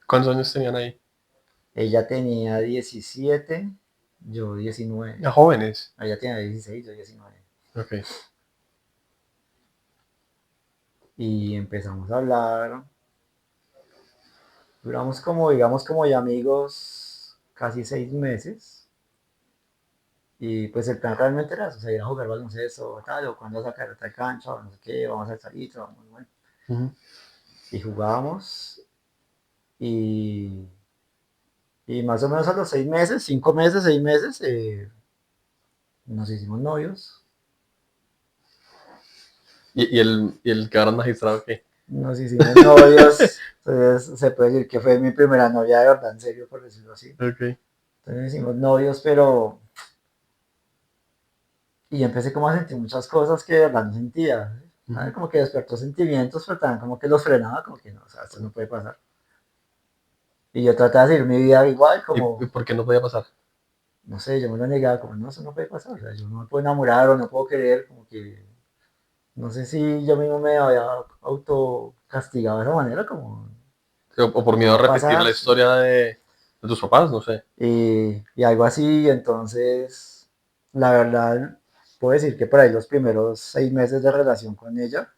¿Cuántos años tenían ahí? Ella tenía 17, yo 19. A jóvenes. Ella tenía 16, yo 19. Ok. Y empezamos a hablar. Duramos como, digamos, como ya amigos casi 6 meses. Y pues el plan realmente era eso, o sea, ir a jugar baloncesto, tal, o cuando sacar a tal cancha, o no sé qué, vamos al salito, vamos, bueno. Ujú. Y jugábamos. Y, y más o menos a los 6 meses, 5 meses, 6 meses, nos hicimos novios. ¿Y el que ahora es magistrado qué? Nos hicimos novios. Entonces se puede decir que fue mi primera novia de verdad, en serio, por decirlo así. Ok. Entonces nos hicimos novios, pero y empecé como a sentir muchas cosas que de verdad no sentía. ¿Sabes? Ujú. Como que despertó sentimientos, pero también como que los frenaba, como que no, o sea, esto no puede pasar. Y yo trataba de seguir mi vida igual, ¿Y como, por qué no podía pasar? no sé, yo me lo negaba, como, no, eso no puede pasar, o sea, yo no me puedo enamorar o no puedo querer, como que, no sé si yo mismo me había autocastigado de esa manera, como, O por no miedo va a a repetir pasar, la sí. historia de tus papás, no sé. Y algo así, entonces, la verdad, puedo decir que por ahí los primeros 6 meses de relación con ella,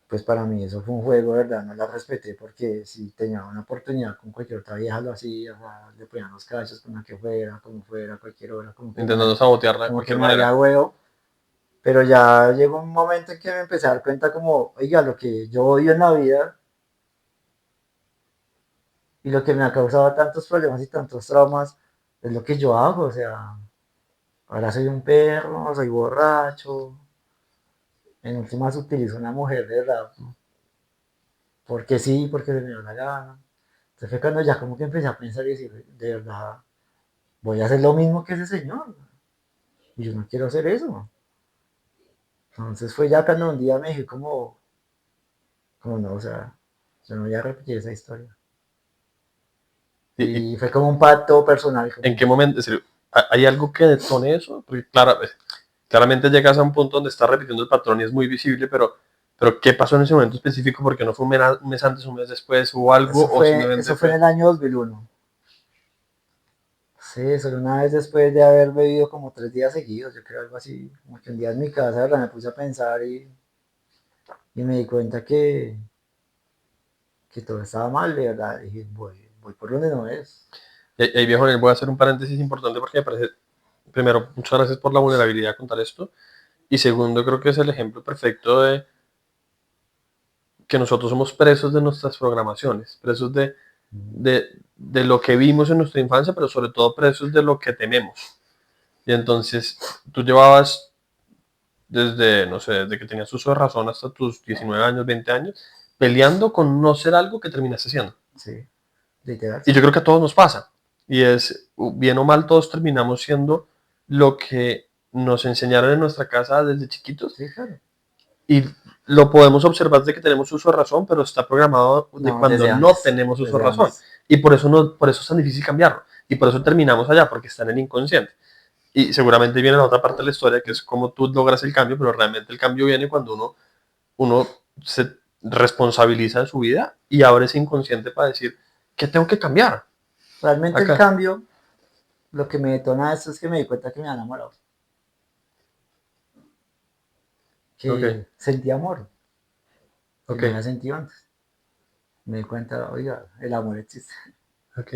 pues para mí eso fue un juego, ¿verdad? No la respeté porque si tenía una oportunidad con cualquier otra vieja lo hacía, o sea, le ponían los cachos con la que fuera, como fuera, cualquier hora, Intentando sabotearla de como que cualquier me manera. daría huevo. Pero ya llegó un momento en que me empecé a dar cuenta como, oiga, lo que yo odio en la vida y lo que me ha causado tantos problemas y tantos traumas es lo que yo hago, o sea, ahora soy un perro, soy borracho, en últimas utilizo una mujer de verdad, porque sí, porque se me dio la gana. Entonces fue cuando ya como que empecé a pensar y decir, de verdad, voy a hacer lo mismo que ese señor, y yo no quiero hacer eso. Entonces fue ya cuando un día me dije como no, o sea, yo no voy a repetir esa historia. ¿Y Y fue como un pacto personal, en qué como, momento? Es decir, ¿hay algo que detone eso? Porque claramente llegas a un punto donde estás repitiendo el patrón y es muy visible, pero ¿qué pasó en ese momento específico? Porque no fue un mes antes, un mes después, hubo algo o simplemente eso fue en fue... el año 2001. Sí, solo una vez después de haber bebido como 3 días seguidos, yo creo algo así, como que un día en mi casa, ¿verdad? Me puse a pensar y me di cuenta que todo estaba mal, de verdad. Dije, voy por donde no es. Y ahí viejo, voy a hacer un paréntesis importante porque me parece, primero, muchas gracias por la vulnerabilidad de contar esto. Y segundo, creo que es el ejemplo perfecto de que nosotros somos presos de nuestras programaciones, presos de lo que vimos en nuestra infancia, pero sobre todo presos de lo que tememos. Y entonces tú llevabas desde, no sé, desde que tenías uso de razón hasta tus 19 años, 20 años, peleando con no ser algo que terminaste siendo. Sí, literal, Y yo sí. creo que a todos nos pasa. Y es, bien o mal, todos terminamos siendo lo que nos enseñaron en nuestra casa desde chiquitos. Sí, claro. Y lo podemos observar de que tenemos uso de razón, pero está programado de No, cuando desde no antes, tenemos uso de desde razón. antes. Y por eso, no, por eso es tan difícil cambiarlo. Y por eso terminamos allá, porque está en el inconsciente. Y seguramente viene la otra parte de la historia, que es cómo tú logras el cambio, pero realmente el cambio viene cuando uno se responsabiliza de su vida y abre ese inconsciente para decir, ¿qué tengo que cambiar? Realmente el Acá. cambio, lo que me detona esto es que me di cuenta que me había enamorado, Ok, que sentí amor, que ok, no había sentido antes. Me di cuenta, oiga, el amor existe. ok.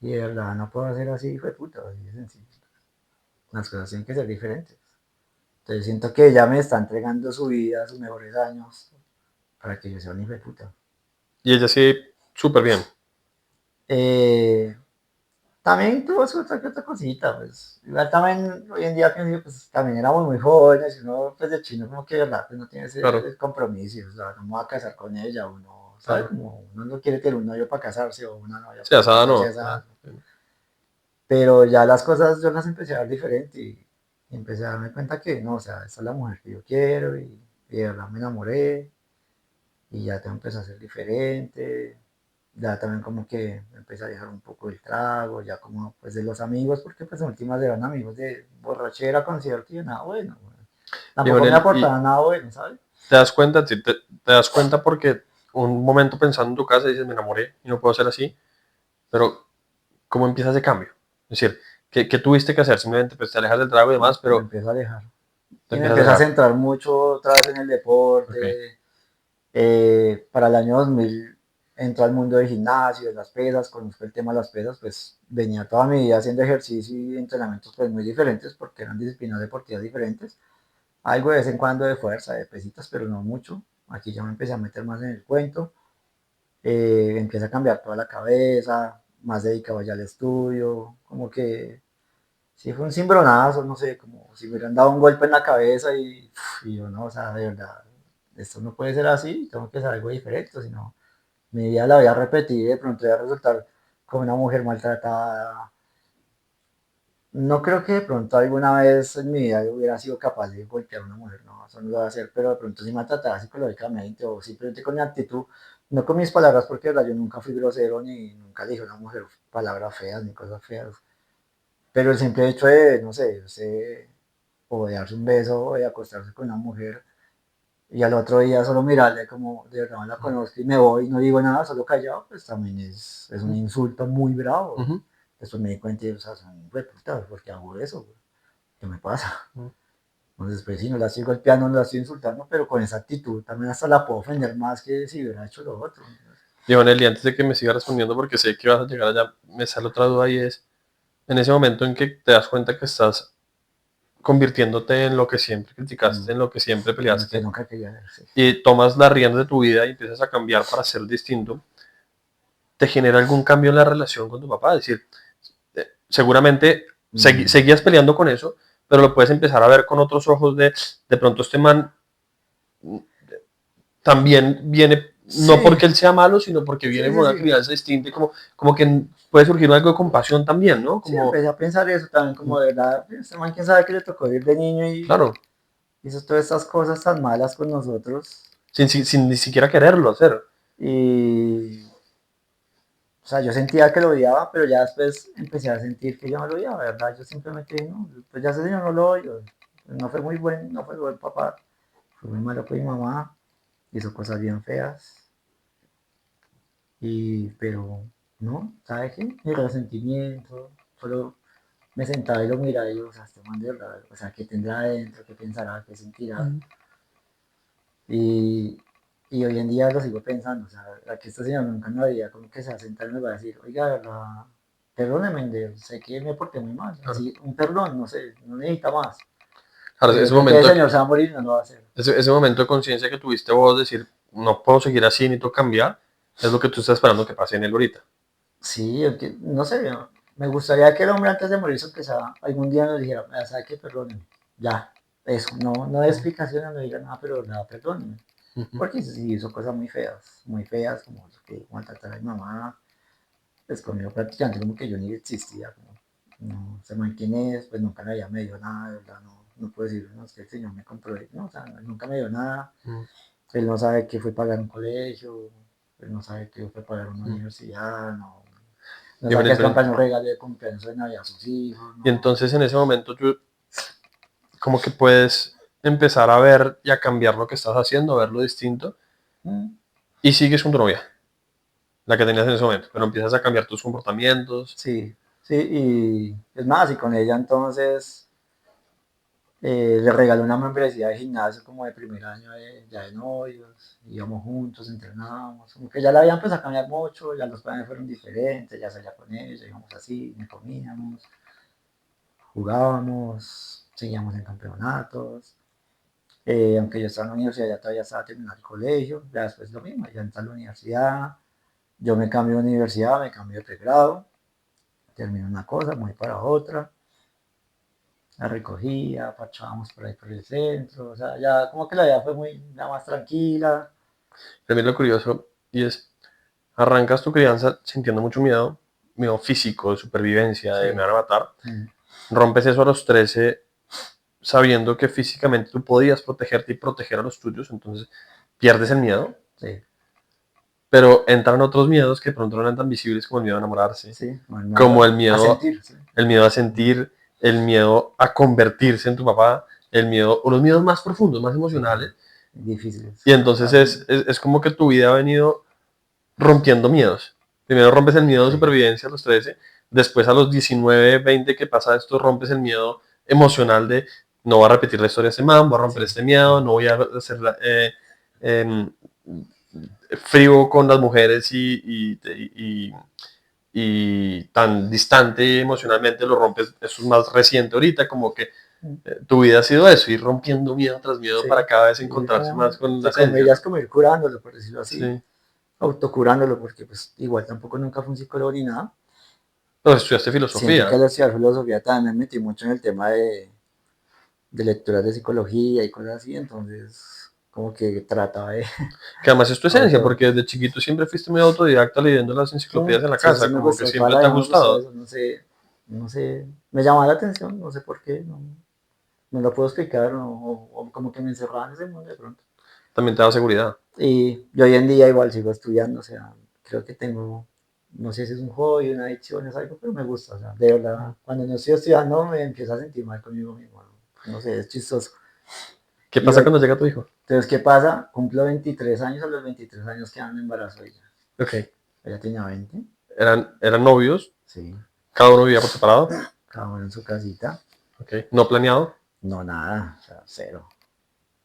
Y de verdad no puedo hacer así, hijo de puta, así de sencillo. Las cosas tienen que ser diferentes. Entonces siento que ella me está entregando su vida, sus mejores años, para que yo sea un hijo de puta. Y ella sí, súper bien. Eh, también tuvo su otra cosita, pues. Igual también hoy en día pienso, pues también éramos muy jóvenes, y uno pues de chino como que de verdad pues, no tiene Claro, ese compromiso, o sea, no me voy a casar con ella, uno, ¿sabe? claro. Como uno no quiere tener un novio para casarse o una novia Sí, para asada casarse, no. esa. Pero ya las cosas yo las empecé a ver diferente y empecé a darme cuenta que no, o sea, esta es la mujer que yo quiero y de verdad me enamoré y ya te empecé a ser diferente, ya también como que empecé a dejar un poco el trago, ya como pues de los amigos, porque pues en últimas eran amigos de borrachera, concierto y nada bueno, Viejo tampoco me Nel, y aportaban nada bueno, ¿sabes? te das cuenta, te das cuenta porque un momento pensando en tu casa dices, me enamoré y no puedo ser así, pero ¿cómo empieza ese cambio? Es decir, ¿qué tuviste que hacer? Simplemente pues, te alejas del trago y demás, Me pero empecé a alejar. te Y me empiezas a empecé a dejar. centrar mucho otra vez en el Ok. deporte. Para el año 2000 entró al mundo del gimnasio, de las pesas, conozco el tema de las pesas, pues venía toda mi vida haciendo ejercicio y entrenamientos pues muy diferentes porque eran disciplinas deportivas diferentes. Algo de vez en cuando de fuerza, de pesitas, pero no mucho. Aquí ya me empecé a meter más en el cuento. Empieza a cambiar toda la cabeza, más dedicado ya al estudio, como que sí fue un cimbronazo, no sé, como si me hubieran dado un golpe en la cabeza y yo no, o sea, de verdad, esto no puede ser así, tengo que hacer algo diferente, si no, mi vida la voy a repetir y de pronto voy a resultar como una mujer maltratada. No creo que de pronto alguna vez en mi vida yo hubiera sido capaz de golpear a una mujer, no, eso no lo voy a hacer, pero de pronto sí maltratada psicológicamente o simplemente con mi actitud, no con mis palabras, porque de verdad yo nunca fui grosero ni nunca le dije a una mujer palabras feas ni cosas feas. Pero el simple hecho de, no sé, o de darse un beso o de acostarse con una mujer y al otro día solo mirarle como de verdad no la conozco y me voy y no digo nada, solo callado, pues también es un insulto muy bravo. Ujú, Después me di cuenta y, o sea, son putas, ¿por qué hago eso? ¿Qué me pasa? Entonces, pues si no la estoy golpeando, no la estoy insultando, pero con esa actitud también hasta la puedo ofender más que si hubiera hecho lo otro. Digo, Nelly, antes de que me siga respondiendo, porque sé que vas a llegar allá, me sale otra duda y es, en ese momento en que te das cuenta que estás convirtiéndote en lo que siempre criticaste, Mm, en lo que siempre lo que peleaste, nunca quería ver, sí. y tomas las riendas de tu vida y empiezas a cambiar para ser distinto, ¿te genera algún cambio en la relación con tu papá? Es decir, seguramente Mm, seguías peleando con eso, pero lo puedes empezar a ver con otros ojos de pronto este man también viene, no sí, porque él sea malo, sino porque sí, viene con sí, una sí. crianza distinta, y como que puede surgir algo de compasión también, ¿no? Sí, Como, empecé a pensar eso también, como de verdad, este man, quién sabe qué le tocó ir de niño y claro, hizo todas estas cosas tan malas con nosotros. sin ni siquiera quererlo hacer. Y, o sea, yo sentía que lo odiaba, pero ya después empecé a sentir que yo no lo odiaba, ¿verdad? Yo simplemente dije, no, pues ya ese señor no lo odio. No fue muy buen, no fue buen papá, fue muy malo con mi mamá, hizo cosas bien feas. Y, pero, no, ¿sabes qué? Mi resentimiento, solo me sentaba y lo miraba y yo, o sea, este man de verdad, o sea, ¿qué tendrá adentro? ¿Qué pensará? ¿Qué sentirá? Y, y hoy en día lo sigo pensando, o sea, aquí esta señora nunca me había como que se va a sentar y me va a decir, oiga, verdad, perdóneme, sé que me porté muy mal, Claro. así, un perdón, no sé, no necesita más. Claro, Pero yo sé que el señor se va a morir y no lo va a hacer. ese momento de conciencia que tuviste vos, decir, no puedo seguir así, necesito cambiar, es lo que tú estás esperando que pase en él ahorita. Sí, no sé, me gustaría que el hombre antes de morirse, aunque sea, algún día nos dijera, ¿sabe qué? Perdóneme, ya, eso, no hay explicaciones, no diga nada, pero nada, perdóneme. Ujú. Porque sí hizo cosas muy feas, como lo que maltratar a mi mamá, pues conmigo prácticamente como que yo ni existía, como no sé mal quién es, pues nunca me había medio nada, de verdad, no puedo decir, no, es que el señor me compró, no, o sea, nunca me dio nada, Ujú. él no sabe que fue pagar un colegio, él no sabe que fue pagar una Ujú. universidad, no Y, sabe bueno, que es comprar un regalo de cumpleaños de Navidad a sus hijos, y no. entonces en ese momento tú como que puedes empezar a ver y a cambiar lo que estás haciendo, a verlo distinto, Mm, y sigues con tu novia, la que tenías en ese momento, pero empiezas a cambiar tus comportamientos. sí, sí, y es más, y con ella entonces le regaló una membresía de gimnasio como de primer año ya de novios, íbamos juntos, entrenábamos, como que ya la había empezado a cambiar mucho, ya los planes fueron diferentes, ya salía con ella, íbamos así, me comíamos, jugábamos, seguíamos en campeonatos, aunque yo estaba en la universidad, ya todavía estaba terminando el colegio, ya después lo mismo, ya entré a la universidad, yo me cambio de universidad, me cambio de pregrado, termino una cosa, me voy para otra, la recogía, parchábamos por ahí por el centro, o sea, ya como que la vida fue muy ya más tranquila. También lo curioso, y es, arrancas tu crianza sintiendo mucho miedo, miedo físico, de supervivencia, de me Sí. van a matar, Mm, rompes eso a los 13 sabiendo que físicamente tú podías protegerte y proteger a los tuyos, entonces pierdes el miedo, sí, pero entran otros miedos que de pronto no eran tan visibles como el miedo a enamorarse, sí, como a sentir, sí. el miedo a sentir, el miedo a convertirse en tu papá, el miedo, o los miedos más profundos, más Sí, emocionales, difíciles. y entonces Así, es como que tu vida ha venido rompiendo miedos. Primero rompes el miedo de sí, supervivencia a los 13, después a los 19, 20 que pasa esto, rompes el miedo emocional de no voy a repetir la historia de este man, voy a romper sí, este miedo, no voy a hacer eh, frío con las mujeres y tan distante emocionalmente lo rompes, eso es más reciente ahorita, como que tu vida ha sido eso, ir rompiendo miedo tras miedo para sí. cada vez Y encontrarse como, más con la entre esencia, ¿no? comillas, como ir curándolo, por decirlo así, Sí. autocurándolo, porque pues igual tampoco nunca fue un psicólogo ni nada. Pero estudiaste Siento que filosofía, al estudiar filosofía también me metí mucho en el tema de lecturas de psicología y cosas así, entonces como que trataba de que además es tu esencia, auto. porque desde chiquito siempre fuiste muy autodidacta leyendo las enciclopedias en la Sí, sí casa, me como que gustó, toda siempre la te ha vida me gustó gustado. eso, no sé, me llamaba la atención, no sé por qué, no lo puedo explicar, o como que me encerraba en ese mundo de pronto. También te da seguridad. Y hoy en día igual sigo estudiando, o sea, creo que tengo, no sé si es un hobby, una adicción, es algo, pero me gusta, o sea, de verdad, cuando no estoy estudiando me empiezo a sentir mal conmigo mismo, no sé, es chistoso. ¿Qué Y pasa hoy, cuando llega tu hijo? entonces, ¿qué pasa? Cumplo 23 años, a los 23 años quedan en embarazo ella. Ok, Ella tenía 20, eran novios, sí, cada uno vivía por separado, cada uno en su casita. ok, no planeado. No, nada, o sea, cero.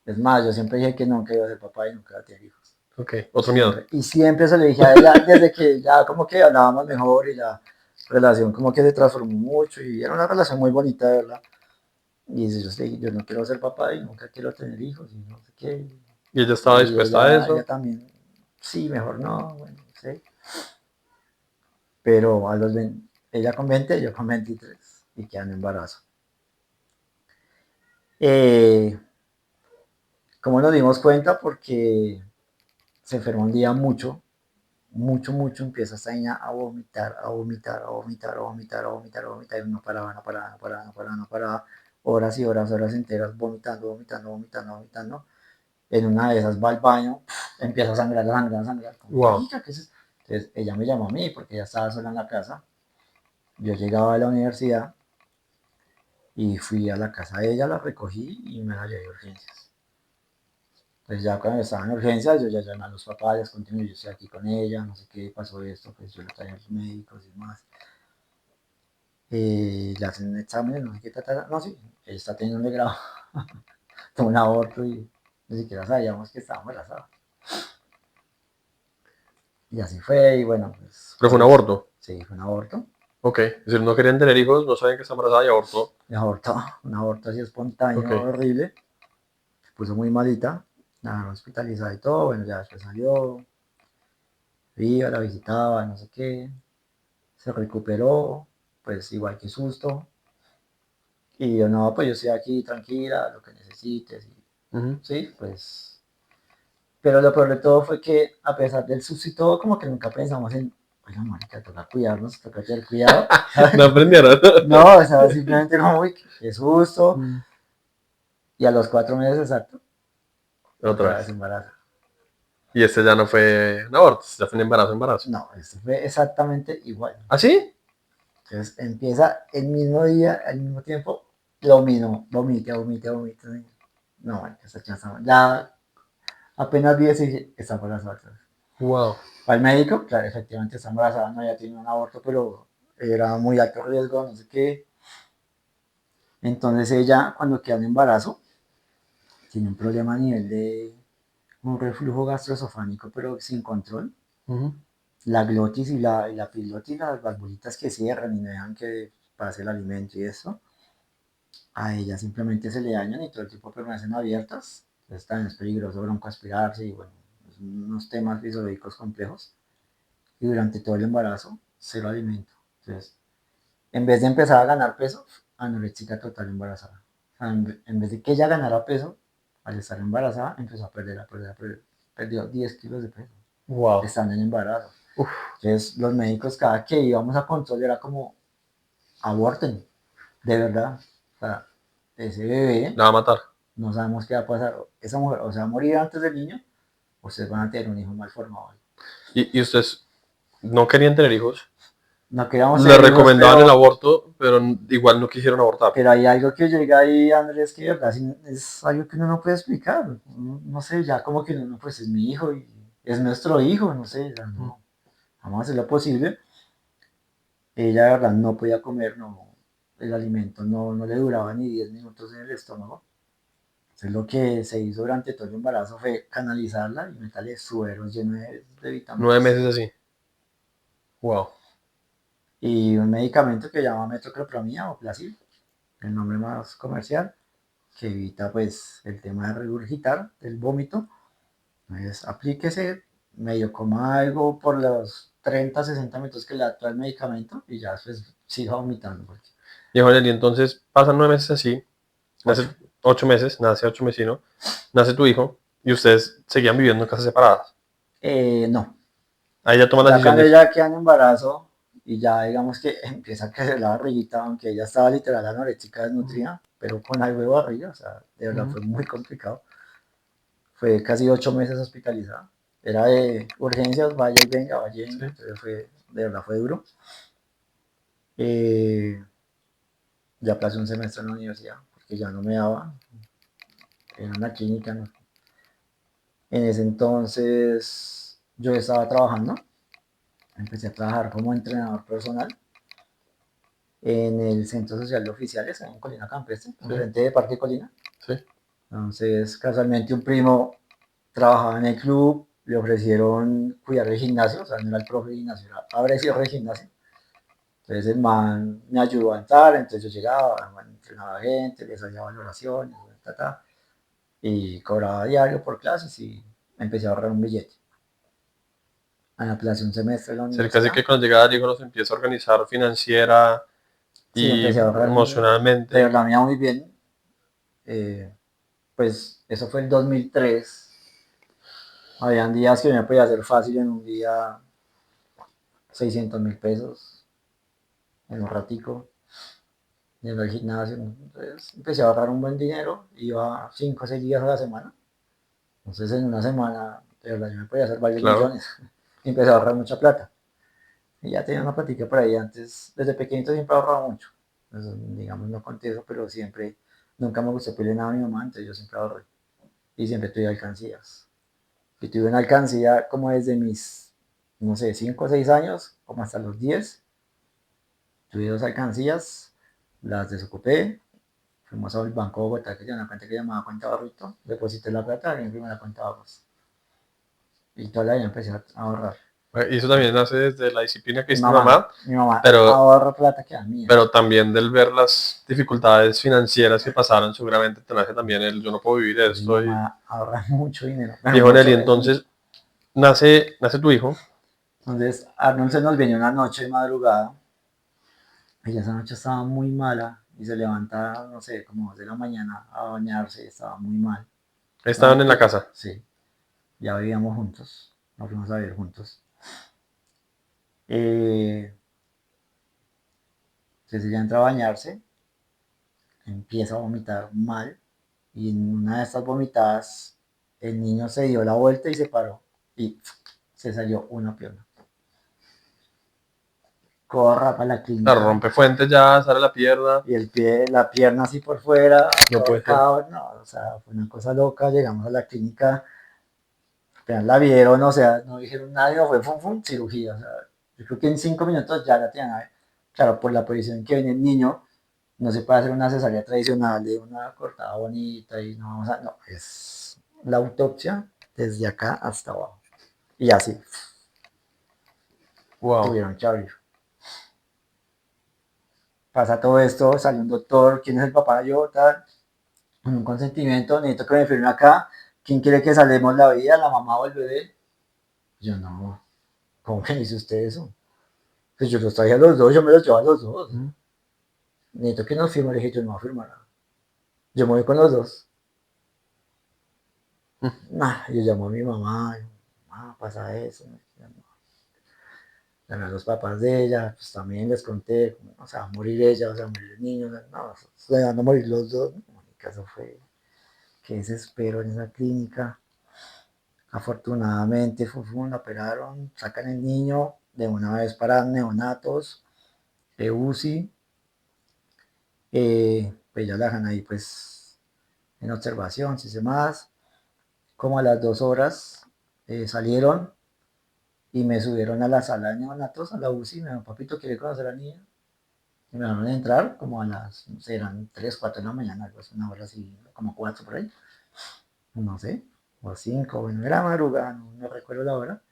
Es más, yo siempre dije que nunca iba a ser papá y nunca iba a tener hijos. Ok, otro miedo. Siempre. Y siempre se lo dije a ella desde que ya como que hablábamos mejor y la relación como que se transformó mucho y era una relación muy bonita, de verdad. Y yo le dije, yo no quiero ser papá y nunca quiero tener hijos y no sé qué. ¿Y ella estaba Y dispuesta a ella eso? también, sí, mejor no, bueno, no sé. Pero a los 20, ella con 20, yo con 23 y quedan en embarazo. Eh, ¿Cómo nos dimos cuenta? Porque se enfermó un día mucho, mucho, mucho, empieza esta niña a vomitar, a vomitar, a vomitar, a vomitar, a vomitar, a vomitar, y no paraba, no paraba, no paraba, no paraba, no paraba, horas y horas, horas enteras, vomitando, vomitando, vomitando, vomitando. En una de esas va al baño, empieza a sangrar, a sangrar, a sangrar, como, Wow. marica, ¿qué es eso? Entonces ella me llamó a mí porque ella estaba sola en la casa. Yo llegaba a la universidad y fui a la casa de ella, la recogí y me la llevé a urgencias. Pues ya cuando estaba en urgencias, yo ya llamé a los papás, les conté, yo estoy aquí con ella, no sé qué pasó esto, pues yo le traía a los médicos y demás. Le hacen exámenes, no sé qué, no, sí, ella está teniendo un grado, tuvo un aborto y ni siquiera sabíamos que estaba embarazada. Y así fue, y bueno, pues Pero fue un falleció. aborto. Sí, fue un aborto. Ok. Es decir, no querían tener hijos, no sabían que está embarazada y abortó. Un aborto así Ok. espontáneo, horrible. Se puso muy malita, la hospitalizada y todo. Bueno, ya después salió, iba, la visitaba, no sé qué. Se recuperó, pues igual que susto. Y yo, no, pues yo estoy aquí tranquila, lo que necesites. Y, Ujú. sí, pues. Pero lo peor de todo fue que, a pesar del susto y todo, como que nunca pensamos en, oiga, marica, toca cuidarnos, toca tener cuidado. No aprendieron. No, o sea, simplemente como, uy, qué susto. Mm. Y a los 4 meses exacto, Otra otra vez vez. embarazo. Y este ya no fue un aborto, ya fue un embarazo, embarazo. No, esto fue exactamente igual. ¿Ah, sí? Entonces empieza el mismo día, al mismo tiempo, lo mismo, vomite, vomite, vomite. No, marica, esa chance, ya apenas vi eso y dije, está embarazada otra vez. Wow. Al médico, claro, efectivamente está embarazada, no, ya tiene un aborto, pero era muy alto riesgo, no sé qué. Entonces ella, cuando queda en embarazo, tiene un problema a nivel de un reflujo gastroesofánico, pero sin control. Ujú. La glotis y la epiglotis, las valvulitas que cierran y no dejan que pase el alimento y eso, a ella simplemente se le dañan y todo el tiempo permanecen abiertas. Entonces también es peligroso broncoaspirarse y bueno, unos temas fisiológicos complejos. Y durante todo el embarazo, cero alimento. Entonces, en vez de empezar a ganar peso, anoréxica total embarazada. O sea, en vez de que ella ganara peso, al estar embarazada, empezó a perder, a perder, a perder. Perdió 10 kilos de peso, Wow. estando en embarazo. Uf. Entonces, los médicos, cada que íbamos a control, era como, aborten, de verdad. O sea, ese bebé, La va a matar. no sabemos qué va a pasar. Esa mujer o se va a morir antes del niño, o ustedes van a tener un hijo mal formado. Y ustedes no querían tener hijos. No queríamos Le tener hijos, recomendaban el aborto, pero igual no quisieron abortar. pero hay algo que llega ahí, Andrés, que de verdad es algo que uno no puede explicar. No sé, ya como que uno, pues es mi hijo y es nuestro hijo, no sé, ya Ujú. no, vamos a hacer lo posible. Ella de verdad no podía comer, no, el alimento no le duraba ni 10 minutos en el estómago. Entonces lo que se hizo durante todo el embarazo fue canalizarla y meterle sueros llenos de 9 meses vitaminas. así. Wow. Y un medicamento que se llama metoclopramida o Placid, el nombre más comercial, que evita pues el tema de regurgitar, del vómito. Entonces aplíquese, medio coma algo por los 30, 60 minutos que le da todo el medicamento y ya después siga vomitando. Porque Y Juan, y entonces pasan 9 meses así, nace 8. 8 meses, nace 8 meses, ¿no? Nace tu hijo y ustedes seguían viviendo en casas separadas. No, Ahí ya toman la ya decisión cuando de que, ella queda en embarazo y ya digamos que empieza a crecer la barriguita, aunque ella estaba literal anoréxica desnutrida, pero con algo de barriga, o sea, de verdad ujú, fue muy complicado. Fue casi 8 meses hospitalizada. Era de urgencias, vaya y venga, vaya y venga. sí. Entonces de verdad fue duro. Eh, ya aplacé un semestre en la universidad porque ya no me daba. Era una clínica, ¿no? En ese entonces yo estaba trabajando. Empecé a trabajar como entrenador personal. en el Centro Social de Oficiales, en Colina Campestre, Sí, enfrente de Parque Colina. sí. Entonces, casualmente un primo trabajaba en el club, le ofrecieron cuidar el gimnasio, o sea, no era el profe de gimnasio, era ahora sí el gimnasio. Entonces el man me ayudó a entrar, entonces yo llegaba, el man entrenaba gente, les hacía valoraciones, ta, ta, y cobraba diario por clases y empecé a ahorrar un billete. A la plaza un semestre en la Cerca de universidad, que cuando llegada Diego nos empieza a organizar financiera sí, y empecé a ahorrar de emocionalmente. verdad, me iba muy bien. Eh, pues eso fue el 2003. Habían días que me podía hacer fácil en un día 600.000 pesos en un ratico, yendo al gimnasio. Entonces empecé a ahorrar un buen dinero, iba 5 o 6 días a la semana. Entonces en una semana, de verdad, yo me podía hacer varios Claro. millones. Y empecé a ahorrar mucha plata. Y ya tenía una platica por ahí antes, desde pequeñito siempre he ahorrado mucho. Entonces, digamos, no conté eso, pero siempre, nunca me gustó pedirle nada a mi mamá, entonces yo siempre ahorré. Y siempre tuve alcancías. Y tuve una alcancía como desde mis, no sé, 5 o 6 años, como hasta los 10. Tuve dos alcancías, las desocupé, fuimos al Banco de Bogotá, que tiene una cuenta que llamaba cuenta ahorrito, deposité la plata y imprimí la cuenta de ahorros. Y toda la vida empecé a ahorrar. Y eso también nace desde la disciplina que Mi es tu mamá, mamá, mi mamá pero, ahorra plata que da mía. pero también del ver las dificultades financieras que pasaron, seguramente te nace también el yo no puedo vivir de Pues mi esto. Y, mamá ahorra mucho dinero, bueno, viejo Nelly, mucho, es mucho. entonces nace tu hijo. Entonces Arnold se nos viene una noche de madrugada. Ella esa noche estaba muy mala y se levanta, no sé, como 2 de la mañana a bañarse, estaba muy mal. Estaban No, en la casa. sí, ya vivíamos juntos, nos fuimos a vivir juntos. Eh, entonces ella entra a bañarse, empieza a vomitar mal y en una de estas vomitadas el niño se dio la vuelta y se paró y se salió una pierna. Corra para la Claro, clínica rompe fuentes ya, sale la pierna. y el pie, la pierna así por fuera, No todo puede ser. ahorcado, no, o sea, fue una cosa loca, llegamos a la clínica, apenas la vieron, o sea, no dijeron nada, fue fum, fum, cirugía, o sea, yo creo que en 5 minutos ya la tenían, claro, por la posición que viene el niño, no se puede hacer una cesárea tradicional de una cortada bonita y no vamos a, no, es la autopsia desde acá hasta abajo, y así, Wow. tuvieron que abrir. Pasa todo esto, salió un doctor, ¿quién es el papá? Yo, tal, con un consentimiento, necesito que me firme acá, ¿quién quiere que salvemos la vida, la mamá o el bebé? Yo no, ¿cómo que dice usted eso? Pues yo los traje a los dos, yo me los llevo a los dos. Necesito que nos firme, le dije, yo no voy a firmar nada. Yo me voy con los dos. Nah, yo llamo a mi mamá, pasa eso. Llamé a los papás de ella, pues también les conté, o sea, va a morir ella, o sea, va a morir el niño, no, se van a morir los dos. No, mi caso fue, que desespero en esa clínica. Afortunadamente, la operaron, sacan el niño de una vez para neonatos, UCI, pues ya la dejan ahí pues en observación, si se más. Como a las 2 horas salieron y me subieron a la sala de neonatos, a la UCI, me dijeron, papito, ¿quiere conocer a la niña? Y me dejaron entrar como a las, no sé, eran 3 4 de la mañana, algo así, una hora así, como 4 por ahí, no sé, o 5, bueno, era madrugada, no recuerdo la hora.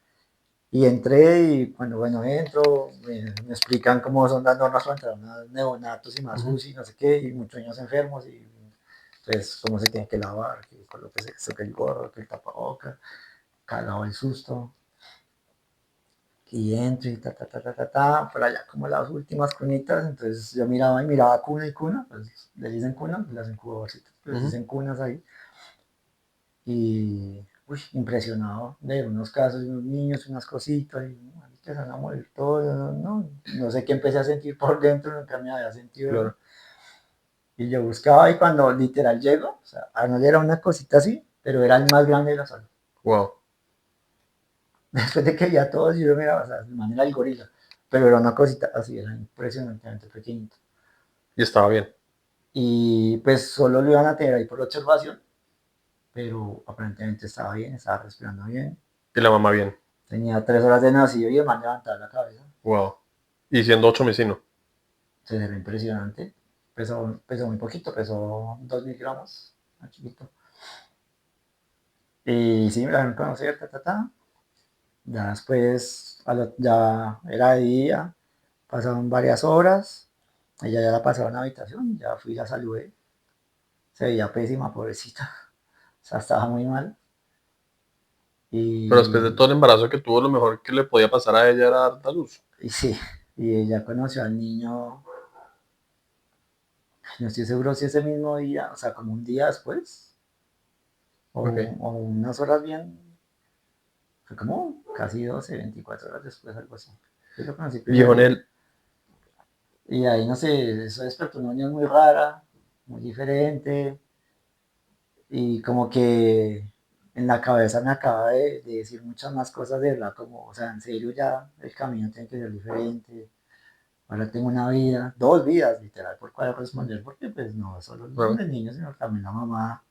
Y entré y cuando, bueno, entro, me explican cómo son las normas para entrar a neonatos y más Ujú. UCI, no sé qué, y muchos niños enfermos, y pues cómo se tiene que lavar, que colóquese esto, que el gorro, que el tapaboca, calado el susto. Y entro y por allá como las últimas cunitas, entonces yo miraba y miraba cuna y cuna, pues les dicen cuna, las incubadoras, pues Ujú. dicen cunas ahí. Y uy, impresionado de unos casos de unos niños, unas cositas, y se van a morir todos, no sé qué empecé a sentir por dentro, nunca me había sentido eso. Claro. Y yo buscaba y cuando literal llego, o sea, Arnold era una cosita así, pero era el más grande de la sala. Wow. Después de que ya todos, yo miraba, o sea, de manera el gorila, pero era una cosita así, era impresionantemente pequeñito. Y estaba bien. Y pues solo lo iban a tener ahí por observación, pero aparentemente estaba bien, estaba respirando bien. Y la mamá bien. Tenía 3 horas de nacido y el man levantaba la cabeza. Wow. Y siendo 8 mesino. Entonces era impresionante. Pesó muy poquito, pesó 2000 gramos, más chiquito. Y sí, me la dejaron conocer, ta, ta, ta. Ya después, ya era de día, pasaron varias horas. Ella ya la pasaron a la habitación, ya fui y la saludé. Se veía pésima, pobrecita. O sea, estaba muy mal. Pero después de Y, todo el embarazo que tuvo, lo mejor que le podía pasar a ella era dar a luz. y sí, y ella conoció al niño, no estoy seguro si ese mismo día, o sea, como un día después, Ok. o unas horas bien, fue como casi 12, 24 horas después, algo así. Yo lo conocí el primer Viejo día. Nel, Y ahí, no sé, eso despertó una unión muy rara, muy diferente, y como que en la cabeza me acaba de decir muchas más cosas de verdad, como, o sea, en serio ya el camino tiene que ser diferente. Ahora tengo una vida, dos vidas, literal, por cuál responder, porque pues no solo claro. el niño, sino también la mamá,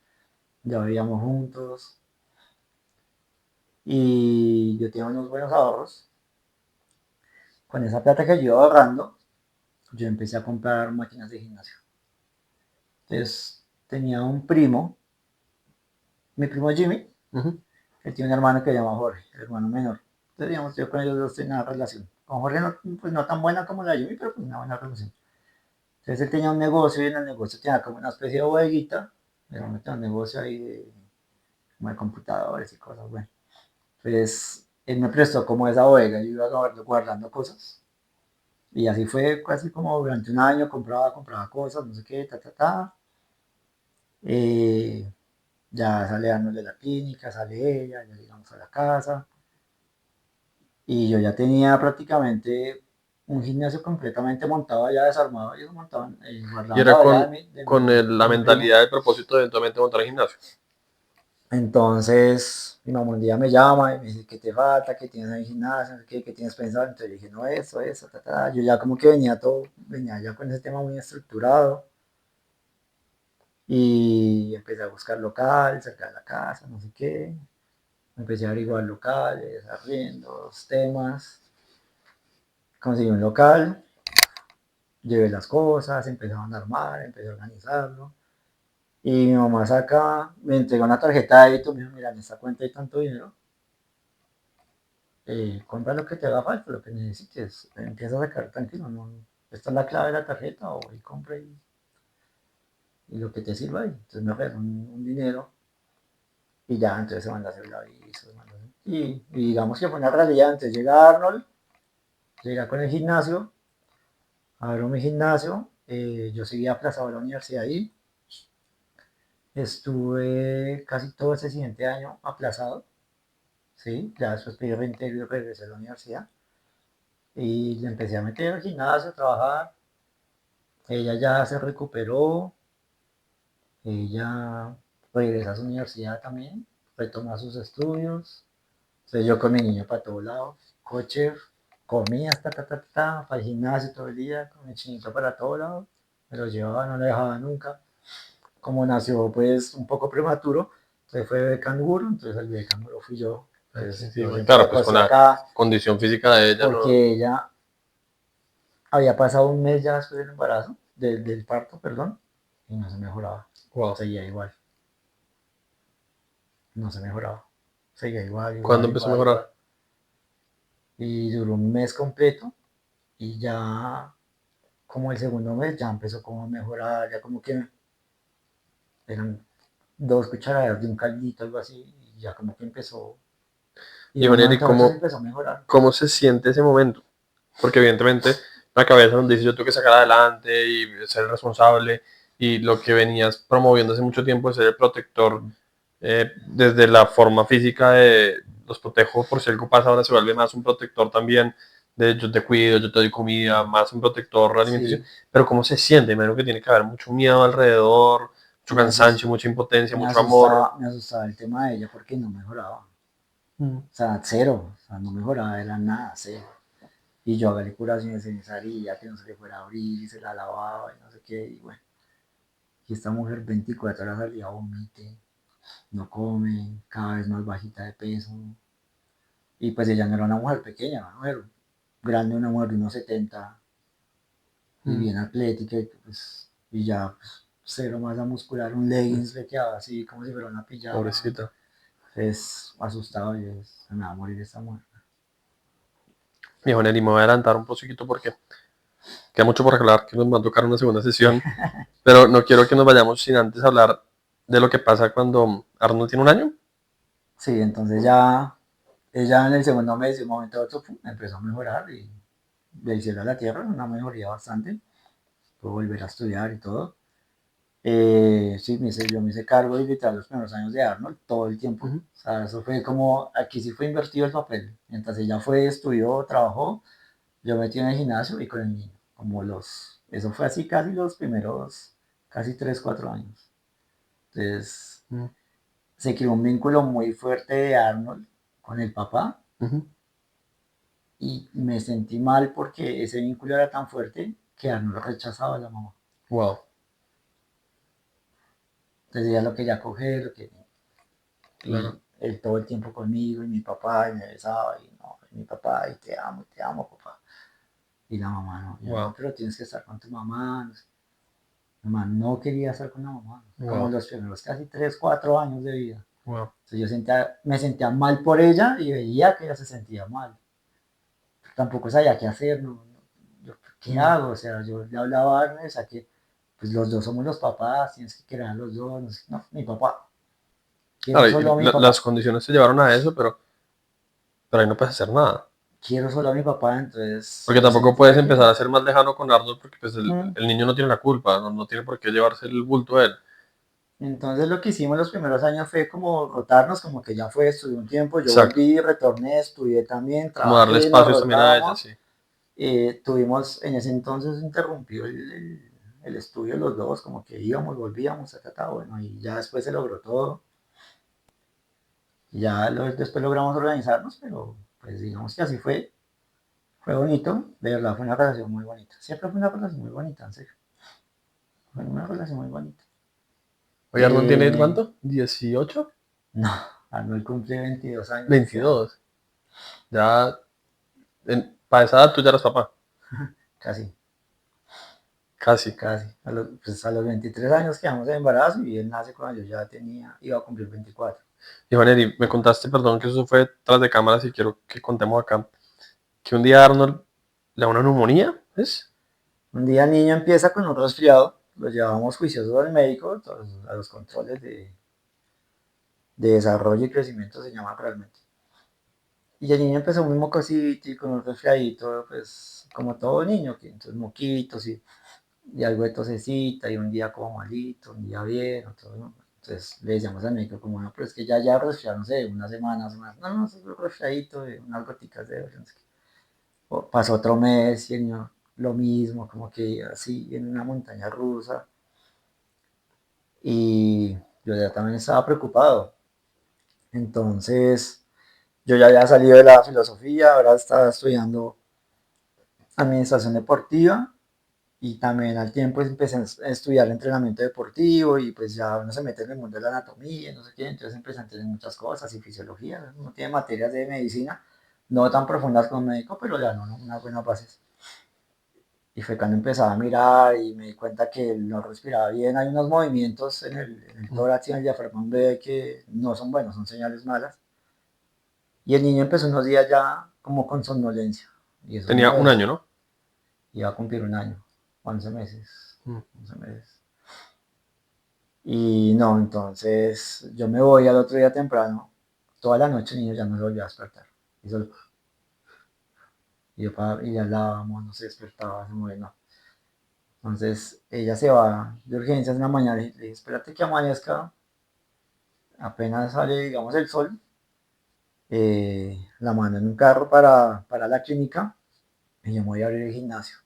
ya vivíamos juntos, y yo tenía unos buenos ahorros. Con esa plata que yo iba ahorrando, yo empecé a comprar máquinas de gimnasio. Entonces, tenía un primo, mi primo Jimmy, Ujú. él tiene un hermano que se llama Jorge, el hermano menor. Entonces, digamos, yo con ellos dos tenía una relación. Con Jorge no, pues no tan buena como la de Jimmy, pero pues una buena relación. Entonces, él tenía un negocio y en el negocio tenía como una especie de bodeguita. Era un negocio ahí como de computadores y cosas, bueno. Entonces, él me prestó como esa bodega, yo iba guardando cosas. Y así fue casi como durante un año, compraba cosas, no sé qué, ta, ta, ta. Eh, ya sale Arnold de la clínica, sale ella, ya llegamos a la casa. Y yo ya tenía prácticamente un gimnasio completamente montado, ya desarmado, y eso montaban, Y guardaba la era bodega la de mi primo. mentalidad del propósito de eventualmente montar el gimnasio. Entonces, mi mamá un día me llama y me dice, ¿qué te falta? ¿Qué tienes en el gimnasio? ¿Qué tienes pensado? Entonces yo dije, no, eso, ta, ta. Yo ya como que venía ya con ese tema muy estructurado y empecé a buscar local, cerca de la casa, no sé qué. Empecé a averiguar locales, arriendos, temas. Conseguí un local, llevé las cosas, empezaban a armar, empecé a organizarlo. Y mi mamá saca, me entregó una tarjeta de débito, me dijo, mira, en esta cuenta hay tanto dinero, compra lo que te haga falta, lo que necesites, empieza a sacar tranquilo, no, esta es la clave de la tarjeta, o y compra y lo que te sirva ahí. Entonces me ofrecieron un dinero y ya, entonces se manda a hacer el aviso, y digamos que fue una realidad, entonces llega Arnold, llega con el gimnasio, abro mi gimnasio, yo seguía aplazado a la universidad ahí, estuve casi todo ese siguiente año aplazado, ¿sí? Ya después pedí reintegro y regresé a la universidad. Y le empecé a meter al gimnasio, a trabajar. Ella ya se recuperó, ella regresa a su universidad también, retoma sus estudios. Entonces yo con mi niño para todos lados, coche, comía hasta para el gimnasio todo el día, con mi chinito para todos lados. Me lo llevaba, no lo dejaba nunca. Como nació pues un poco prematuro, entonces fue bebé canguro, entonces el bebé canguro fui yo. Sí, Entonces sí, yo bueno, siempre claro, la pues con cosí la acá condición física de ella, no. porque ella había pasado un mes ya después del embarazo, del parto, perdón, y no se mejoraba. Wow. Seguía igual, no se mejoraba. Seguía igual, ¿Cuándo igual, empezó a igual, igual. mejorar? Y duró un mes completo y ya como el segundo mes ya empezó como a mejorar, ya como que eran 2 cucharadas de un caldito, algo así, y ya como que empezó. Y Y de un Julián, ¿y momento a otro se empezó a mejorar. cómo se siente ese momento? Porque evidentemente la cabeza nos dice yo tengo que sacar adelante y ser responsable y lo que venías promoviendo hace mucho tiempo de ser el protector desde la forma física de los protejo por si algo pasa, ahora se vuelve más un protector también de yo te cuido, yo te doy comida, más un protector alimenticio, Sí, pero ¿cómo se siente? Me imagino que tiene que haber mucho miedo alrededor, mucho me, cansancio, mucha impotencia, me mucho amor. asustaba, me asustaba el tema de ella porque no mejoraba. Mm. O sea, cero, o sea, no mejoraba, era nada, cero. Y yo hagále curaciones en esa herida, que no se le fuera a abrir, y se la lavaba, y no sé qué, y bueno. Y esta mujer 24 horas al día vomite, no come, cada vez más bajita de peso. Y pues ella no era una mujer pequeña, una mujer grande, una mujer de unos 70. y bien atlética, y, pues, y ya pues, cero masa muscular, un leggings le quedaba así como si fuera una pijama. Pobrecita. Es asustado y se me va a morir esta mujer. Viejo Neri, me voy a adelantar un poquito porque queda mucho por hablar, que nos va a tocar una segunda sesión, pero no quiero que nos vayamos sin antes hablar de lo que pasa cuando Arnold tiene un año. Sí, entonces ya ella en el segundo mes, de un momento a otro, pum, empezó a mejorar y del cielo a la tierra, una mejoría bastante. Puedo volver a estudiar y todo. Sí, yo me hice cargo y literal los primeros años de Arnold todo el tiempo. Ujú. O sea, eso fue como, aquí sí fue invertido el papel. Mientras ella fue, estudió, trabajó, yo metí en el gimnasio y con el niño. Eso fue así casi los primeros, casi 3 4 años. Entonces, Mm, se creó un vínculo muy fuerte de Arnold con el papá ujú. y me sentí mal porque ese vínculo era tan fuerte que Arnold rechazaba a la mamá. Wow, Entonces ella lo quería coger, claro. y él todo el tiempo conmigo y mi papá y me besaba y no, y mi papá y te amo papá. Y la mamá no, yo no, Wow, pero tienes que estar con tu mamá. No sé. Mi mamá no quería estar con la mamá, como wow, los primeros casi 3 4 años de vida. wow. Entonces me sentía mal por ella y veía que ella se sentía mal. Tampoco sabía qué hacer, yo, ¿qué Mm. hago? O sea, yo le hablaba a Ernest a que pues los dos somos los papás, tienes que querer a los dos, no, sé, no, mi papá, quiero Claro, y solo a mi las papá, condiciones se llevaron a eso, pero ahí no puedes hacer nada. quiero solo a mi papá, entonces Porque yo tampoco puedes sentía que empezar a ser más lejano con Arnold porque pues, mm. el niño no tiene la culpa, no tiene por qué llevarse el bulto a él. Entonces lo que hicimos los primeros años fue como rotarnos, como que ya fue, estudié un tiempo, yo Exacto. volví, retorné, estudié también, Como darle trabajé, nos espacios también a ella, rotábamos. sí. Tuvimos, en ese entonces interrumpió el estudio los dos, como que íbamos, volvíamos, bueno, y ya después se logró todo. Después logramos organizarnos, pero pues digamos que así fue bonito, de verdad fue una relación muy bonita. Siempre fue una relación muy bonita, en serio. Fue una relación muy bonita. Oye, Arnold tiene Eh, ¿cuánto? 18, no, Arnold cumple 22 años este año, 22. Ya, para esa edad tú ya eras papá. casi, Casi. casi. Pues a los 23 años quedamos en embarazo y él nace cuando yo ya iba a cumplir 24. Y Vaneri, me contaste, perdón, que eso fue tras de cámaras y quiero que contemos acá, que un día Arnold le da una neumonía, ¿es? Un día el niño empieza con un resfriado, lo llevamos juiciosos al médico, a los controles de desarrollo y crecimiento se llaman realmente. Y el niño empezó muy mocosito y con un resfriadito, pues como todo niño, que entonces moquitos y algo de tosecita y un día como malito, un día bien, otro no. Entonces le decíamos al médico como, no, pero es que ya resfriado, no sé, unas semanas, no, es un resfriadito de unas goticas de no sé qué. Pasó otro mes y el niño lo mismo, como que así en una montaña rusa. Y yo ya también estaba preocupado. Entonces yo ya había salido de la filosofía, ahora estaba estudiando administración deportiva y también al tiempo pues, empecé a estudiar entrenamiento deportivo y pues ya uno se mete en el mundo de la anatomía, no sé qué, entonces empecé a entender muchas cosas y fisiología, uno tiene materias de medicina, no tan profundas como médico, pero ya no, unas buenas bases. Y fue cuando empezaba a mirar y me di cuenta que él no respiraba bien, hay unos movimientos en el Mm. tórax y en el diafragma bebé que no son buenos, son señales malas. Y el niño empezó unos días ya como con somnolencia. Y eso Tenía no un año, es, ¿no? iba a cumplir un año, 11 meses, Mm. 11 meses. Y no, entonces yo me voy al otro día temprano, toda la noche el niño ya no se volvió a despertar. Y, solo, y ya hablábamos, no se despertaba, se movía, no. Entonces ella se va de urgencias en la mañana y le dije, espérate que amanezca, apenas sale, digamos, el sol, la mando en un carro para la clínica y yo me voy a abrir el gimnasio.